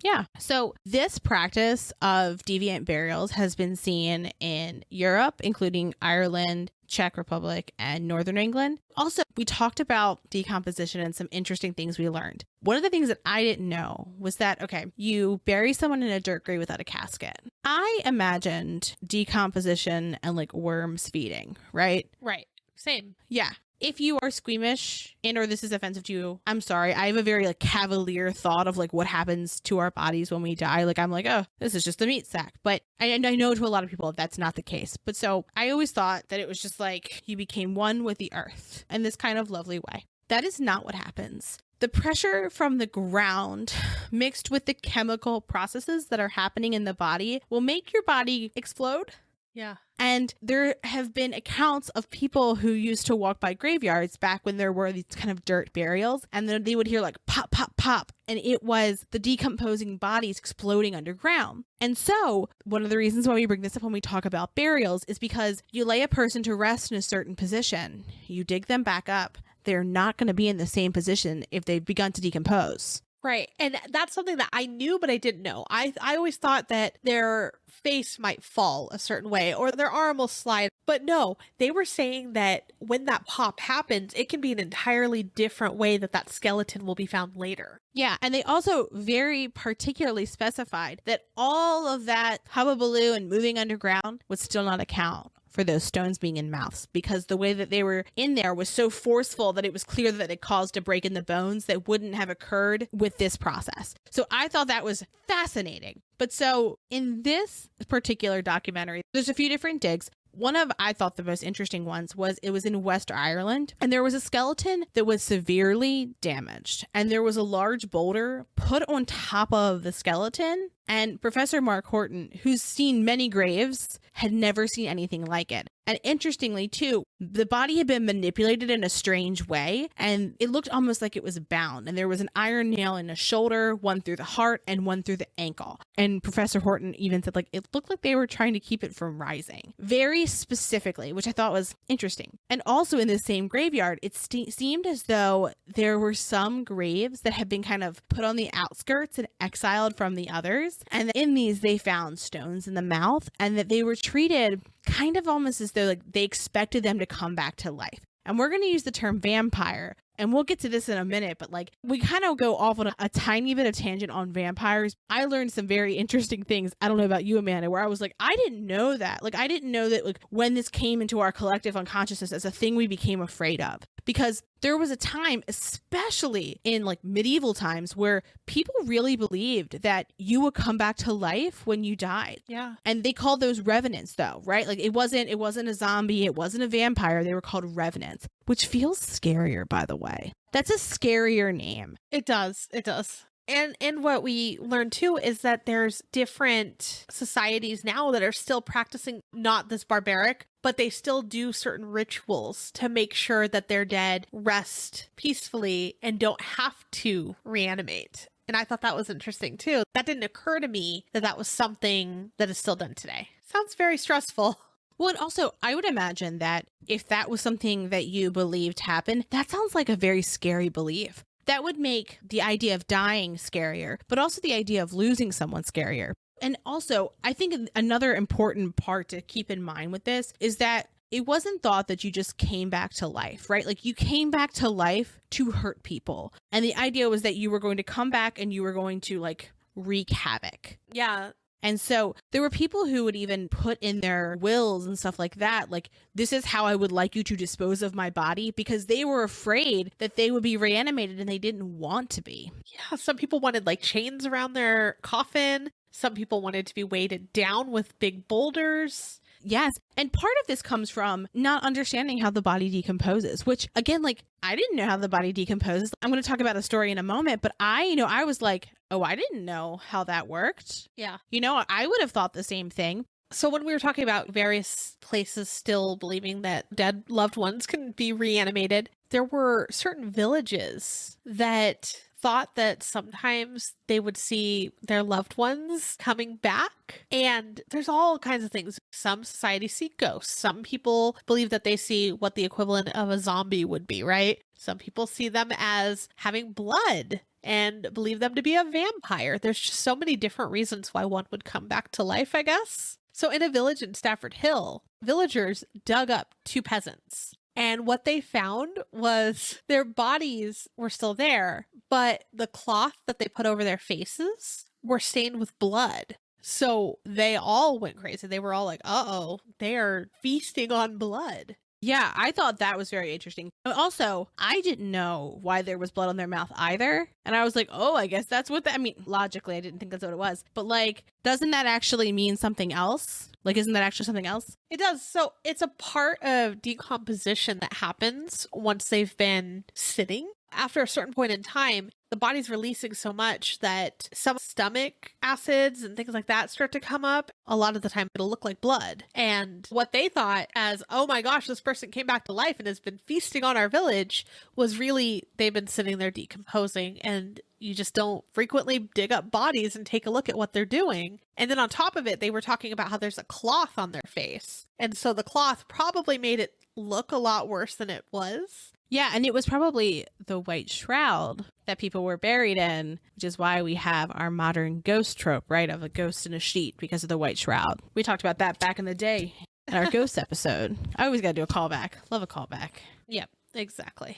Yeah. So this practice of deviant burials has been seen in Europe, including Ireland, Czech Republic, and Northern England. Also, we talked about decomposition and some interesting things we learned. One of the things that I didn't know was that, okay, you bury someone in a dirt grave without a casket. I imagined decomposition and like worms feeding, right? Right. Same. Yeah. If you are squeamish or this is offensive to you, I'm sorry. I have a very like cavalier thought of like what happens to our bodies when we die. Like I'm like, oh, this is just a meat sack. But I know to a lot of people that's not the case. But so I always thought that it was just like you became one with the earth in this kind of lovely way. That is not what happens. The pressure from the ground mixed with the chemical processes that are happening in the body will make your body explode. Yeah. And there have been accounts of people who used to walk by graveyards back when there were these kind of dirt burials, and then they would hear like pop, pop, pop, and it was the decomposing bodies exploding underground. And so one of the reasons why we bring this up when we talk about burials is because you lay a person to rest in a certain position, you dig them back up, they're not going to be in the same position if they've begun to decompose. Right. And that's something that I knew, but I didn't know. I always thought that their face might fall a certain way or their arm will slide. But no, they were saying that when that pop happens, it can be an entirely different way that skeleton will be found later. Yeah. And they also very particularly specified that all of that hubbubaloo and moving underground would still not account for those stones being in mouths, because the way that they were in there was so forceful that it was clear that it caused a break in the bones that wouldn't have occurred with this process. So I thought that was fascinating. But so in this particular documentary, there's a few different digs. One of, I thought, the most interesting ones was it was in West Ireland, and there was a skeleton that was severely damaged, and there was a large boulder put on top of the skeleton, and Professor Mark Horton, who's seen many graves, had never seen anything like it. And interestingly, too, the body had been manipulated in a strange way, and it looked almost like it was bound. And there was an iron nail in the shoulder, one through the heart, and one through the ankle. And Professor Horton even said, like, it looked like they were trying to keep it from rising. Very specifically, which I thought was interesting. And also in the same graveyard, it seemed as though there were some graves that had been kind of put on the outskirts and exiled from the others. And in these, they found stones in the mouth, and that they were treated kind of almost as though like they expected them to come back to life. And we're going to use the term vampire, and we'll get to this in a minute, but like we kind of go off on a tiny bit of tangent on vampires. I learned some very interesting things. I don't know about you, Amanda, where I was like, I didn't know that. Like, I didn't know that like when this came into our collective unconsciousness as a thing we became afraid of. Because there was a time, especially in like medieval times, where people really believed that you would come back to life when you died. Yeah. And they called those revenants, though, right? Like it wasn't a zombie, it wasn't a vampire. They were called revenants, which feels scarier, by the way. That's a scarier name. It does. It does. And what we learned too is that there's different societies now that are still practicing not this barbaric, but they still do certain rituals to make sure that their dead rest peacefully and don't have to reanimate. And I thought that was interesting too. That didn't occur to me that was something that is still done today. Sounds very stressful. Well, and also, I would imagine that if that was something that you believed happened, that sounds like a very scary belief. That would make the idea of dying scarier, but also the idea of losing someone scarier. And also, I think another important part to keep in mind with this is that it wasn't thought that you just came back to life, right? Like you came back to life to hurt people. And the idea was that you were going to come back and you were going to like wreak havoc. Yeah. And so there were people who would even put in their wills and stuff like that, like, this is how I would like you to dispose of my body, because they were afraid that they would be reanimated and they didn't want to be. Yeah, some people wanted like chains around their coffin. Some people wanted to be weighted down with big boulders. Yes. And part of this comes from not understanding how the body decomposes, which again, like I didn't know how the body decomposes. I'm going to talk about a story in a moment, but I was like, oh, I didn't know how that worked. Yeah. I would have thought the same thing. So when we were talking about various places still believing that dead loved ones can be reanimated, there were certain villages that thought that sometimes they would see their loved ones coming back. And there's all kinds of things. Some societies see ghosts. Some people believe that they see what the equivalent of a zombie would be, right? Some people see them as having blood and believe them to be a vampire. There's just so many different reasons why one would come back to life, I guess. So in a village in Stafford Hill, villagers dug up 2 peasants. And what they found was their bodies were still there, but the cloth that they put over their faces were stained with blood. So they all went crazy. They were all like, uh-oh, they are feasting on blood. Yeah, I thought that was very interesting. Also, I didn't know why there was blood on their mouth either. And I was like, oh, I guess that's what I mean, logically, I didn't think that's what it was. But like, doesn't that actually mean something else? Like, isn't that actually something else? It does. So it's a part of decomposition that happens once they've been sitting. After a certain point in time, the body's releasing so much that some stomach acids and things like that start to come up. A lot of the time, it'll look like blood. And what they thought as, oh my gosh, this person came back to life and has been feasting on our village, was really they've been sitting there decomposing, and you just don't frequently dig up bodies and take a look at what they're doing. And then on top of it, they were talking about how there's a cloth on their face. And so the cloth probably made it look a lot worse than it was. Yeah, and it was probably the white shroud that people were buried in, which is why we have our modern ghost trope, right, of a ghost in a sheet because of the white shroud. We talked about that back in the day in our ghost episode. I always got to do a callback. Love a callback. Yep, exactly.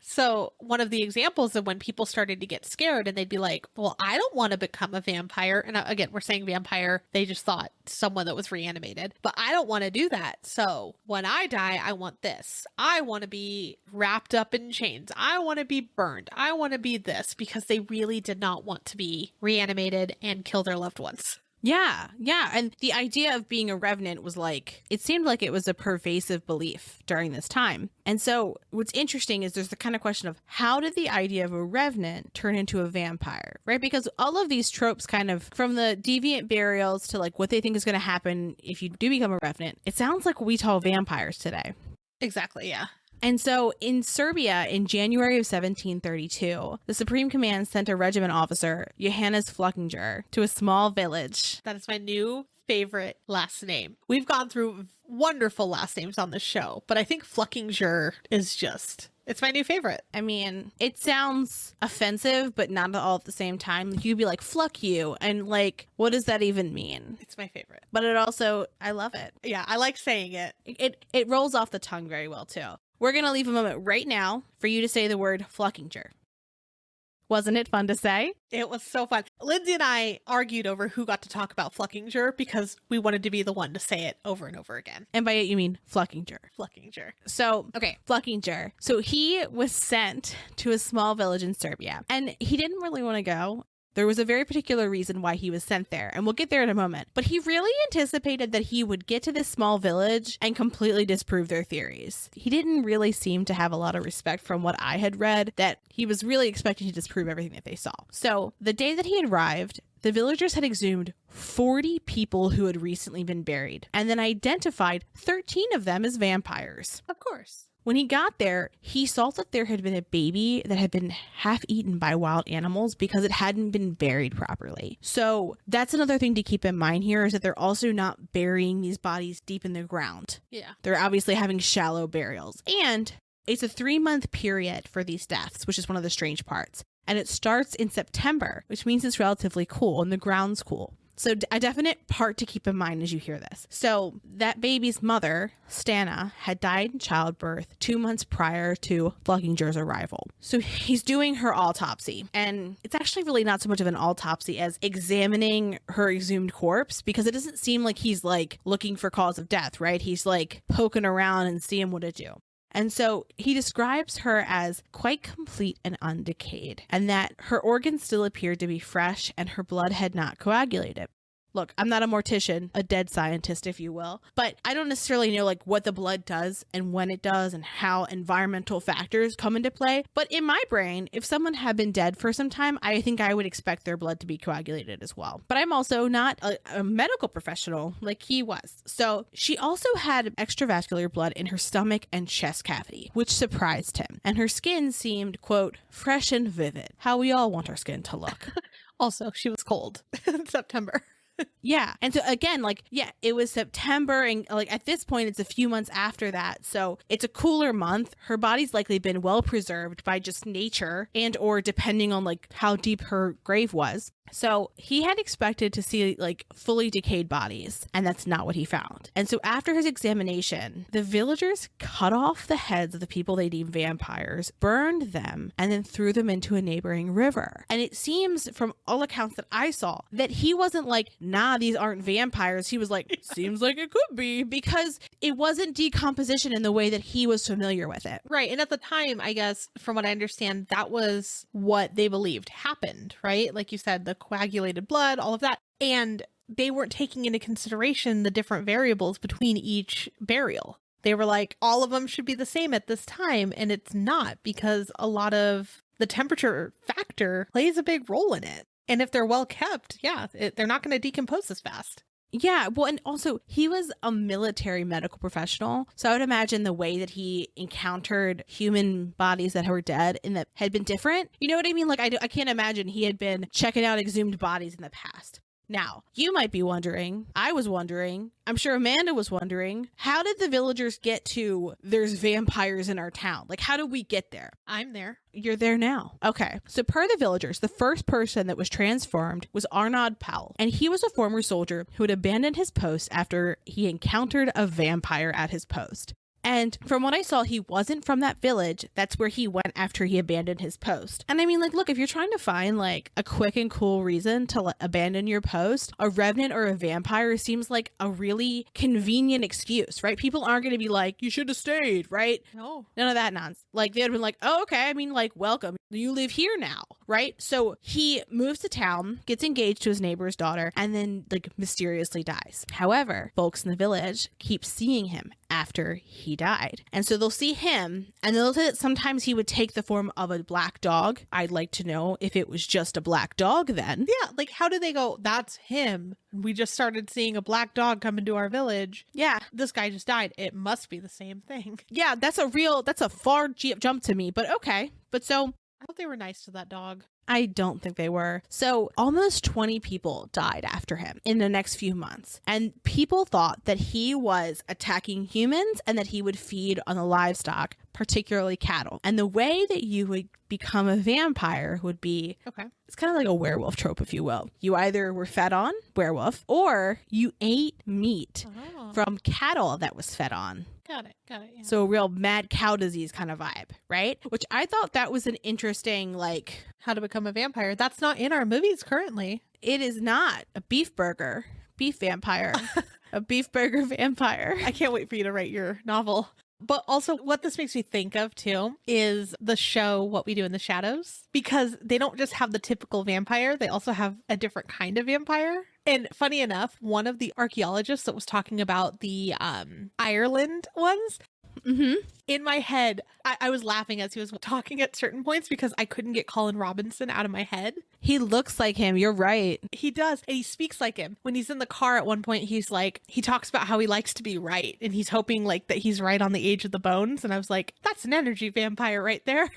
So one of the examples of when people started to get scared and they'd be like, well, I don't want to become a vampire. And again, we're saying vampire. They just thought someone that was reanimated, but I don't want to do that. So when I die, I want this. I want to be wrapped up in chains. I want to be burned. I want to be this, because they really did not want to be reanimated and kill their loved ones. Yeah. And the idea of being a revenant was like, it seemed like it was a pervasive belief during this time. And so what's interesting is there's the kind of question of how did the idea of a revenant turn into a vampire, right? Because all of these tropes kind of from the deviant burials to like what they think is going to happen if you do become a revenant, it sounds like we tell vampires today. Exactly. Yeah. And so in Serbia, in January of 1732, the Supreme Command sent a regiment officer, Johannes Fluckinger, to a small village. That is my new favorite last name. We've gone through wonderful last names on this show, but I think Fluckinger is just... it's my new favorite. I mean, it sounds offensive, but not all at the same time. You'd be like, "Fluck you." And like, what does that even mean? It's my favorite. But it also, I love it. Yeah, I like saying it. It rolls off the tongue very well, too. We're going to leave a moment right now for you to say the word Fluckinger. Wasn't it fun to say? It was so fun. Lindsay and I argued over who got to talk about Fluckinger because we wanted to be the one to say it over and over again. And by it, you mean Fluckinger. Fluckinger. So, okay, Fluckinger. So he was sent to a small village in Serbia, and he didn't really want to go. There was a very particular reason why he was sent there, and we'll get there in a moment. But he really anticipated that he would get to this small village and completely disprove their theories. He didn't really seem to have a lot of respect from what I had read, that he was really expecting to disprove everything that they saw. So the day that he had arrived, the villagers had exhumed 40 people who had recently been buried, and then identified 13 of them as vampires. Of course. When he got there, he saw that there had been a baby that had been half eaten by wild animals because it hadn't been buried properly. So that's another thing to keep in mind here, is that they're also not burying these bodies deep in the ground. Yeah. They're obviously having shallow burials. And it's a 3-month period for these deaths, which is one of the strange parts. And it starts in September, which means it's relatively cool and the ground's cool. So a definite part to keep in mind as you hear this. So that baby's mother, Stana, had died in childbirth 2 months prior to Fluckinger's arrival. So he's doing her autopsy. And it's actually really not so much of an autopsy as examining her exhumed corpse, because it doesn't seem like he's like looking for cause of death, right? He's like poking around and seeing what to do. And so he describes her as quite complete and undecayed, and that her organs still appeared to be fresh and her blood had not coagulated. look, I'm not a mortician, a dead scientist, if you will, but I don't necessarily know like what the blood does and when it does and how environmental factors come into play. But in my brain, if someone had been dead for some time, I think I would expect their blood to be coagulated as well. But I'm also not a medical professional like he was. So she also had extravascular blood in her stomach and chest cavity, which surprised him. And her skin seemed, quote, fresh and vivid. How we all want our skin to look. Also, she was cold in September. Yeah. And so again, like, yeah, it was September, and like at this point it's a few months after that. So it's a cooler month. Her body's likely been well preserved by just nature and or depending on like how deep her grave was. So he had expected to see like fully decayed bodies, and that's not what he found. And so after his examination, the villagers cut off the heads of the people they deemed vampires, burned them, and then threw them into a neighboring river. And it seems from all accounts that I saw that he wasn't like, nah, these aren't vampires. He was like, seems like it could be, because it wasn't decomposition in the way that he was familiar with it. Right. And at the time, I guess, from what I understand, that was what they believed happened, right? Like you said, the coagulated blood, all of that. And they weren't taking into consideration the different variables between each burial. They were like, all of them should be the same at this time. And it's not, because a lot of the temperature factor plays a big role in it. And if they're well kept, yeah, they're not going to decompose as fast. Yeah, well, and also he was a military medical professional. So I would imagine the way that he encountered human bodies that were dead and that had been different. You know what I mean? Like, I can't imagine he had been checking out exhumed bodies in the past. Now, you might be wondering, I was wondering, I'm sure Amanda was wondering, how did the villagers get to there's vampires in our town? Like, how did we get there? I'm there. You're there now. Okay. So per the villagers, the first person that was transformed was Arnaud Powell. And he was a former soldier who had abandoned his post after he encountered a vampire at his post. And from what I saw, he wasn't from that village. That's where he went after he abandoned his post. And I mean, like, look, if you're trying to find like a quick and cool reason to abandon your post, a revenant or a vampire seems like a really convenient excuse, right? People aren't going to be like, you should have stayed, right? No. None of that nonsense. Like, they'd have been like, oh, okay. I mean, like, welcome. You live here now, right? So he moves to town, gets engaged to his neighbor's daughter, and then like mysteriously dies. However, folks in the village keep seeing him after he died. And so they'll see him, and they'll say that sometimes he would take the form of a black dog. I'd like to know if it was just a black dog then. Yeah, like how did they go, that's him? We just started seeing a black dog come into our village. Yeah. This guy just died. It must be the same thing. Yeah, that's a far jump to me, but okay. But so I hope they were nice to that dog. I don't think they were. So almost 20 people died after him in the next few months. And people thought that he was attacking humans and that he would feed on the livestock, particularly cattle. And the way that you would become a vampire would be, okay, it's kind of like a werewolf trope, if you will. You either were fed on, werewolf, or you ate meat from cattle that was fed on. Got it. Yeah. So a real mad cow disease kind of vibe, right? Which I thought that was an interesting, like... How to become a vampire. That's not in our movies currently. It is not. A beef vampire. A beef burger vampire. I can't wait for you to write your novel. But also what this makes me think of too is the show What We Do in the Shadows, because they don't just have the typical vampire. They also have a different kind of vampire. And funny enough, one of the archaeologists that was talking about the Ireland ones, in my head, I was laughing as he was talking at certain points because I couldn't get Colin Robinson out of my head. He looks like him. You're right. He does. And he speaks like him. When he's in the car at one point, he's like, he talks about how he likes to be right. And he's hoping like that he's right on the age of the bones. And I was like, that's an energy vampire right there.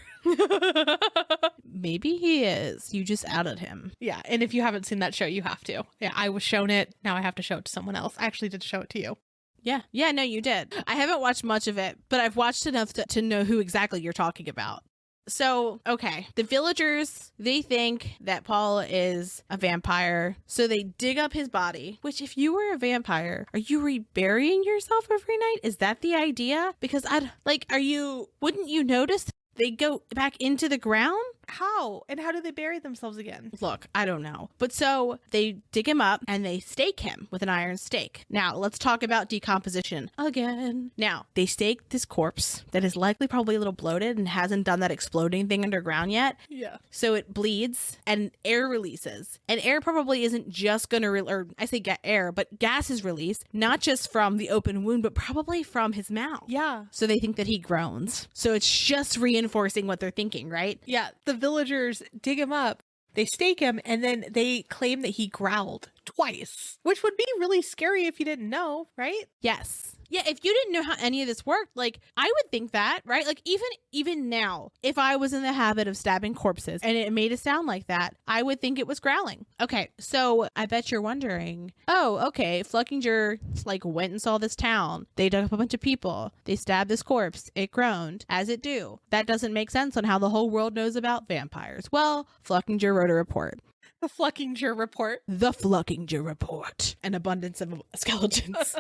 Maybe he is. You just outed him. Yeah. And if you haven't seen that show, you have to. Yeah. I was shown it. Now I have to show it to someone else. I actually did show it to you. Yeah. Yeah, no, you did. I haven't watched much of it, but I've watched enough to know who exactly you're talking about. So, okay. The villagers, they think that Paul is a vampire. So they dig up his body, which if you were a vampire, are you reburying yourself every night? Is that the idea? Because wouldn't you notice they go back into the ground? How? And how do they bury themselves again? Look, I don't know. But so they dig him up and they stake him with an iron stake. Now, let's talk about decomposition again. Now, they stake this corpse that is likely probably a little bloated and hasn't done that exploding thing underground yet. Yeah. So it bleeds and air releases. And air probably isn't just going to, or I say get air, but gas is released, not just from the open wound, but probably from his mouth. Yeah. So they think that he groans. So it's just reinforcing what they're thinking, right? Yeah. The villagers dig him up, they stake him, and then they claim that he growled twice, which would be really scary if you didn't know, right? Yes. Yeah, if you didn't know how any of this worked, like, I would think that, right? Like, even now, if I was in the habit of stabbing corpses and it made a sound like that, I would think it was growling. Okay, so I bet you're wondering, oh, okay, Fluckinger, like, went and saw this town. They dug up a bunch of people. They stabbed this corpse. It groaned, as it do. That doesn't make sense on how the whole world knows about vampires. Well, Fluckinger wrote a report. The Fluckinger report. The Fluckinger report. An abundance of skeletons.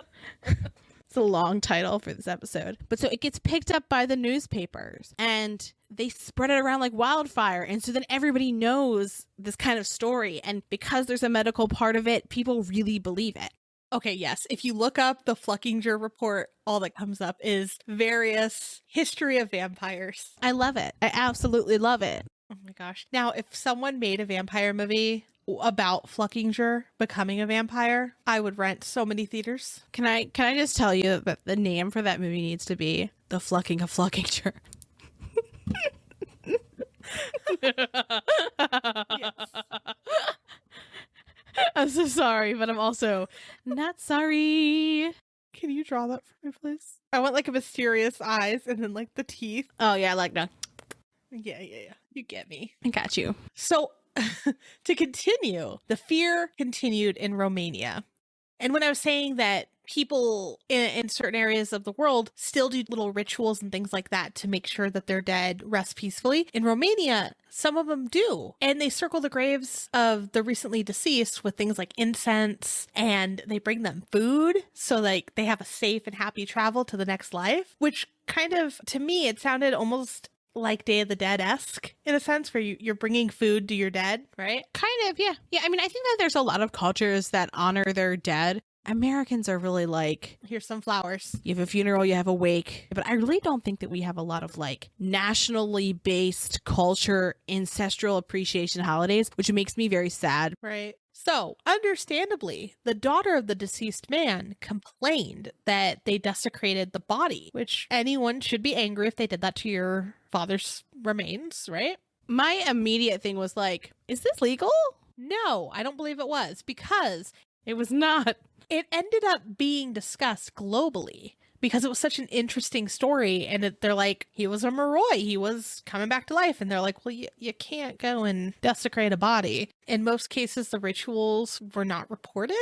It's a long title for this episode. But so it gets picked up by the newspapers and they spread it around like wildfire. And so then everybody knows this kind of story. And because there's a medical part of it, people really believe it. Okay, yes. If you look up the Fluckinger report, all that comes up is various history of vampires. I love it. I absolutely love it. Oh my gosh. Now, if someone made a vampire movie about Fluckinger becoming a vampire, I would rent so many theaters. Can I just tell you that the name for that movie needs to be The Flucking of Fluckinger? Yes. I'm so sorry, but I'm also not sorry. Can you draw that for me, please? I want like a mysterious eyes and then like the teeth. Oh, yeah, like, no. Yeah. You get me. I got you. So to continue, the fear continued in Romania. And when I was saying that people in certain areas of the world still do little rituals and things like that to make sure that their dead rest peacefully, in Romania, some of them do. And they circle the graves of the recently deceased with things like incense, and they bring them food so like they have a safe and happy travel to the next life, which kind of, to me, it sounded almost like Day of the Dead-esque in a sense, where you're bringing food to your dead, right? Kind of, yeah. Yeah, I mean, I think that there's a lot of cultures that honor their dead. Americans are really like, Here's some flowers. you have a funeral, you have a wake. But I really don't think that we have a lot of like nationally based culture, ancestral appreciation holidays, which makes me very sad. Right. So, understandably, the daughter of the deceased man complained that they desecrated the body, which anyone should be angry if they did that to your father's remains, right? My immediate thing was like, is this legal? No, I don't believe it was, because It was not. it ended up being discussed globally because it was such an interesting story. And they're like, he was a Moroi. He was coming back to life. And they're like, well, you can't go and desecrate a body. In most cases, the rituals were not reported.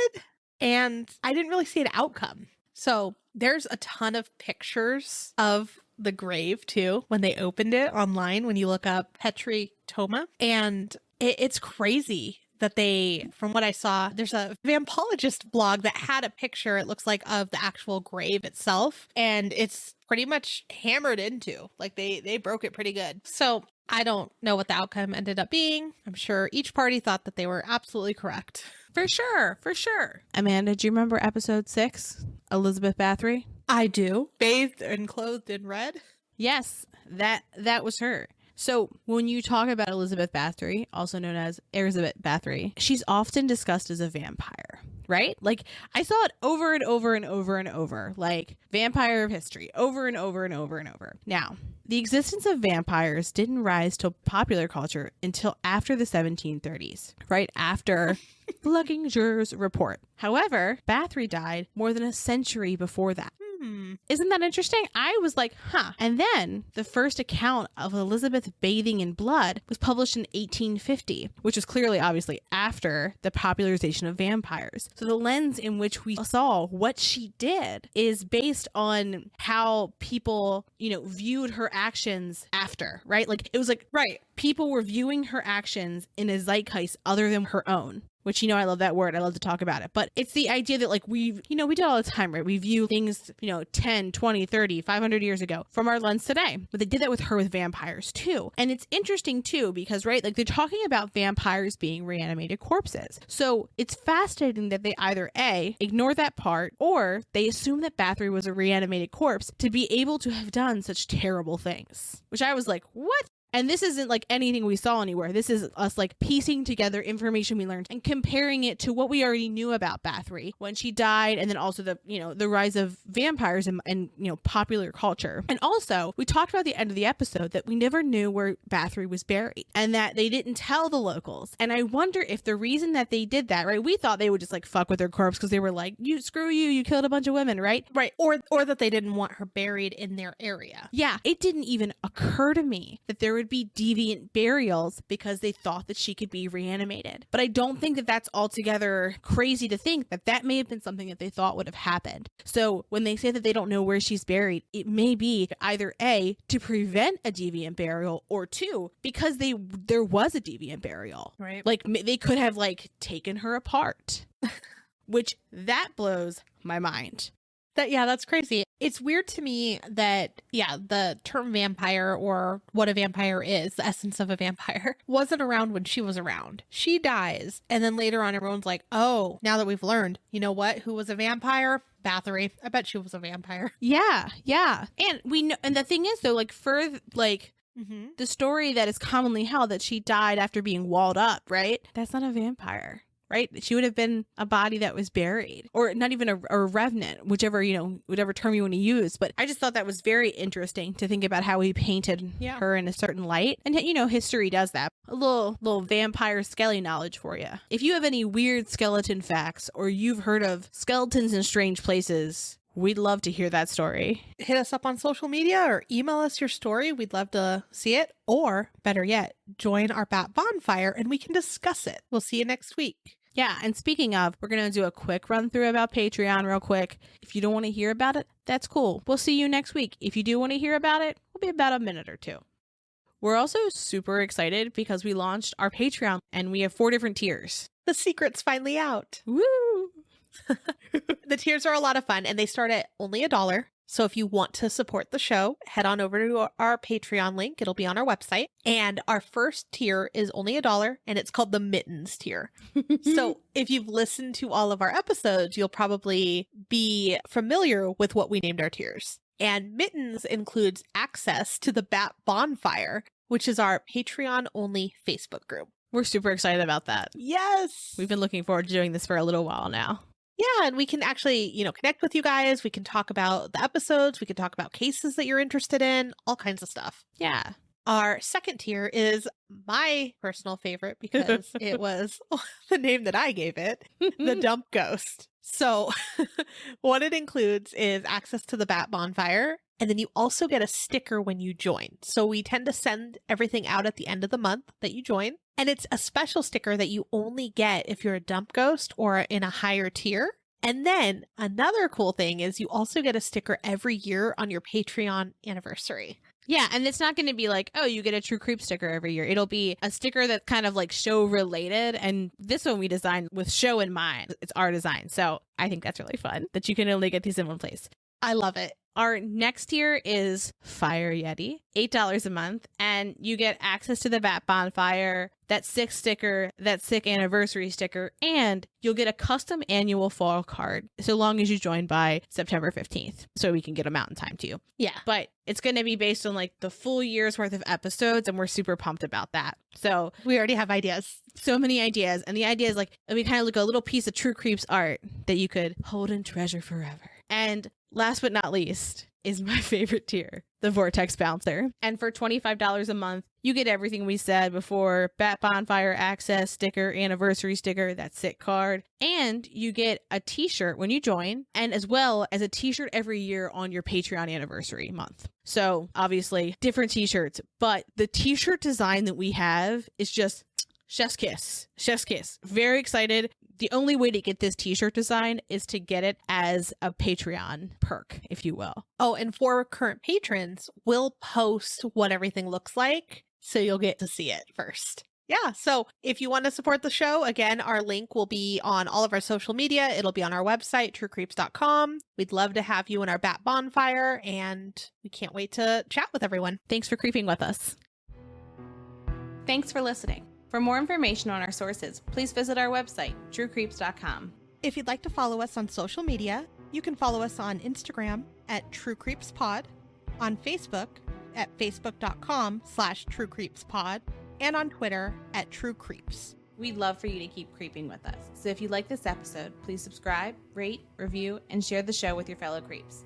And I didn't really see an outcome. So there's a ton of pictures of the grave, too, when they opened it online, when you look up Petri Toma. And it's crazy that they, from what I saw, there's a vampologist blog that had a picture, it looks like, of the actual grave itself. And it's pretty much hammered into, like they broke it pretty good. So I don't know what the outcome ended up being. I'm sure each party thought that they were absolutely correct. For sure. Amanda, do you remember episode 6, Elizabeth Bathery? I do. Bathed and clothed in red. Yes, that was her. So when you talk about Elizabeth Bathery, also known as Elizabeth Bathery, she's often discussed as a vampire, right? Like, I saw it over and over and over and over, like vampire of history, over and over and over and over. Now, the existence of vampires didn't rise to popular culture until after the 1730s, right after Fluckinger's report. However, Bathery died more than a century before that. Isn't that interesting? I was like, huh. And then the first account of Elizabeth bathing in blood was published in 1850, which was clearly, obviously, after the popularization of vampires. So the lens in which we saw what she did is based on how people, viewed her actions after, right? Like, it was like, Right. people were viewing her actions in a zeitgeist other than her own, which, I love that word. I love to talk about it. But it's the idea that like we do it all the time, right? We view things, 10, 20, 30, 500 years ago from our lens today. But they did that with her with vampires too. And it's interesting too, because, right, like they're talking about vampires being reanimated corpses. So it's fascinating that they either A, ignore that part, or they assume that Bathery was a reanimated corpse to be able to have done such terrible things. Which I was like, what? And this isn't like anything we saw anywhere. This is us like piecing together information we learned and comparing it to what we already knew about Bathery when she died, and then also the rise of vampires and popular culture. And also, we talked about at the end of the episode that we never knew where Bathery was buried and that they didn't tell the locals. And I wonder if the reason that they did that, right? We thought they would just like fuck with her corpse because they were like, screw you, you killed a bunch of women, right? Right. Or that they didn't want her buried in their area. Yeah. It didn't even occur to me that there would be deviant burials because they thought that she could be reanimated. But I don't think that that's altogether crazy to think that that may have been something that they thought would have happened. So when they say that they don't know where she's buried, it may be either A, to prevent a deviant burial, or two, because there was a deviant burial. Right. Like they could have like taken her apart, which that blows my mind. That's crazy. It's weird to me that, the term vampire, or what a vampire is, the essence of a vampire, wasn't around when she was around. She dies, and then later on everyone's like, oh, now that we've learned, you know what? Who was a vampire? Bathery. I bet she was a vampire. Yeah. And we know, and the thing is though, like for like the story that is commonly held that she died after being walled up, right? That's not a vampire. Right? She would have been a body that was buried, or not even a revenant, whichever term you want to use. But I just thought that was very interesting to think about how he painted her in a certain light. And, history does that. A little vampire skelly knowledge for you. If you have any weird skeleton facts, or you've heard of skeletons in strange places, we'd love to hear that story. Hit us up on social media or email us your story. We'd love to see it. Or better yet, join our Bat Bonfire and we can discuss it. We'll see you next week. Yeah, and speaking of, we're going to do a quick run through about Patreon real quick. If you don't want to hear about it, that's cool. We'll see you next week. If you do want to hear about it, we'll be about a minute or two. We're also super excited because we launched our Patreon and we have 4 different tiers. The secret's finally out. Woo! The tiers are a lot of fun and they start at only $1. So if you want to support the show, head on over to our Patreon link. It'll be on our website. And our first tier is only $1 and it's called the Mittens tier. So if you've listened to all of our episodes, you'll probably be familiar with what we named our tiers. And Mittens includes access to the Bat Bonfire, which is our Patreon only Facebook group. We're super excited about that. Yes. We've been looking forward to doing this for a little while now. Yeah, and we can actually, connect with you guys. We can talk about the episodes. We can talk about cases that you're interested in, all kinds of stuff. Yeah. Our second tier is my personal favorite because it was the name that I gave it, the Dump Ghost. So what it includes is access to the Bat Bonfire, and then you also get a sticker when you join. So we tend to send everything out at the end of the month that you join. And it's a special sticker that you only get if you're a Dump Ghost or in a higher tier. And then another cool thing is you also get a sticker every year on your Patreon anniversary. Yeah, and it's not going to be like, oh, you get a True Creep sticker every year. It'll be a sticker that's kind of like show related. And this one we designed with show in mind. It's our design. So I think that's really fun that you can only get these in one place. I love it. Our next tier is Fire Yeti, $8 a month, and you get access to the Bat Bonfire, that sick sticker, that sick anniversary sticker, and you'll get a custom annual fall card so long as you join by September 15th, so we can get them out in time to you. Yeah. But it's going to be based on like the full year's worth of episodes, and we're super pumped about that. So we already have ideas. So many ideas, and the idea is like, we kind of look a little piece of True Creeps art that you could hold and treasure forever. And last but not least is my favorite tier, the Vortex Bouncer. And for $25 a month, you get everything we said before: Bat Bonfire access sticker, anniversary sticker, that sick card, and you get a t-shirt when you join, and as well as a t-shirt every year on your Patreon anniversary month. So obviously different t-shirts, but the t-shirt design that we have is just chef's kiss. Chef's kiss. Very excited. The only way to get this t-shirt design is to get it as a Patreon perk, if you will. Oh, and for current patrons, we'll post what everything looks like, so you'll get to see it first. Yeah, so if you want to support the show, again, our link will be on all of our social media. It'll be on our website, truecreeps.com. We'd love to have you in our bat bonfire, and we can't wait to chat with everyone. Thanks for creeping with us. Thanks for listening. For more information on our sources, please visit our website, truecreeps.com. If you'd like to follow us on social media, you can follow us on Instagram at TrueCreepsPod, on Facebook at facebook.com/TrueCreepsPod, and on Twitter at TrueCreeps. We'd love for you to keep creeping with us. So if you like this episode, please subscribe, rate, review, and share the show with your fellow creeps.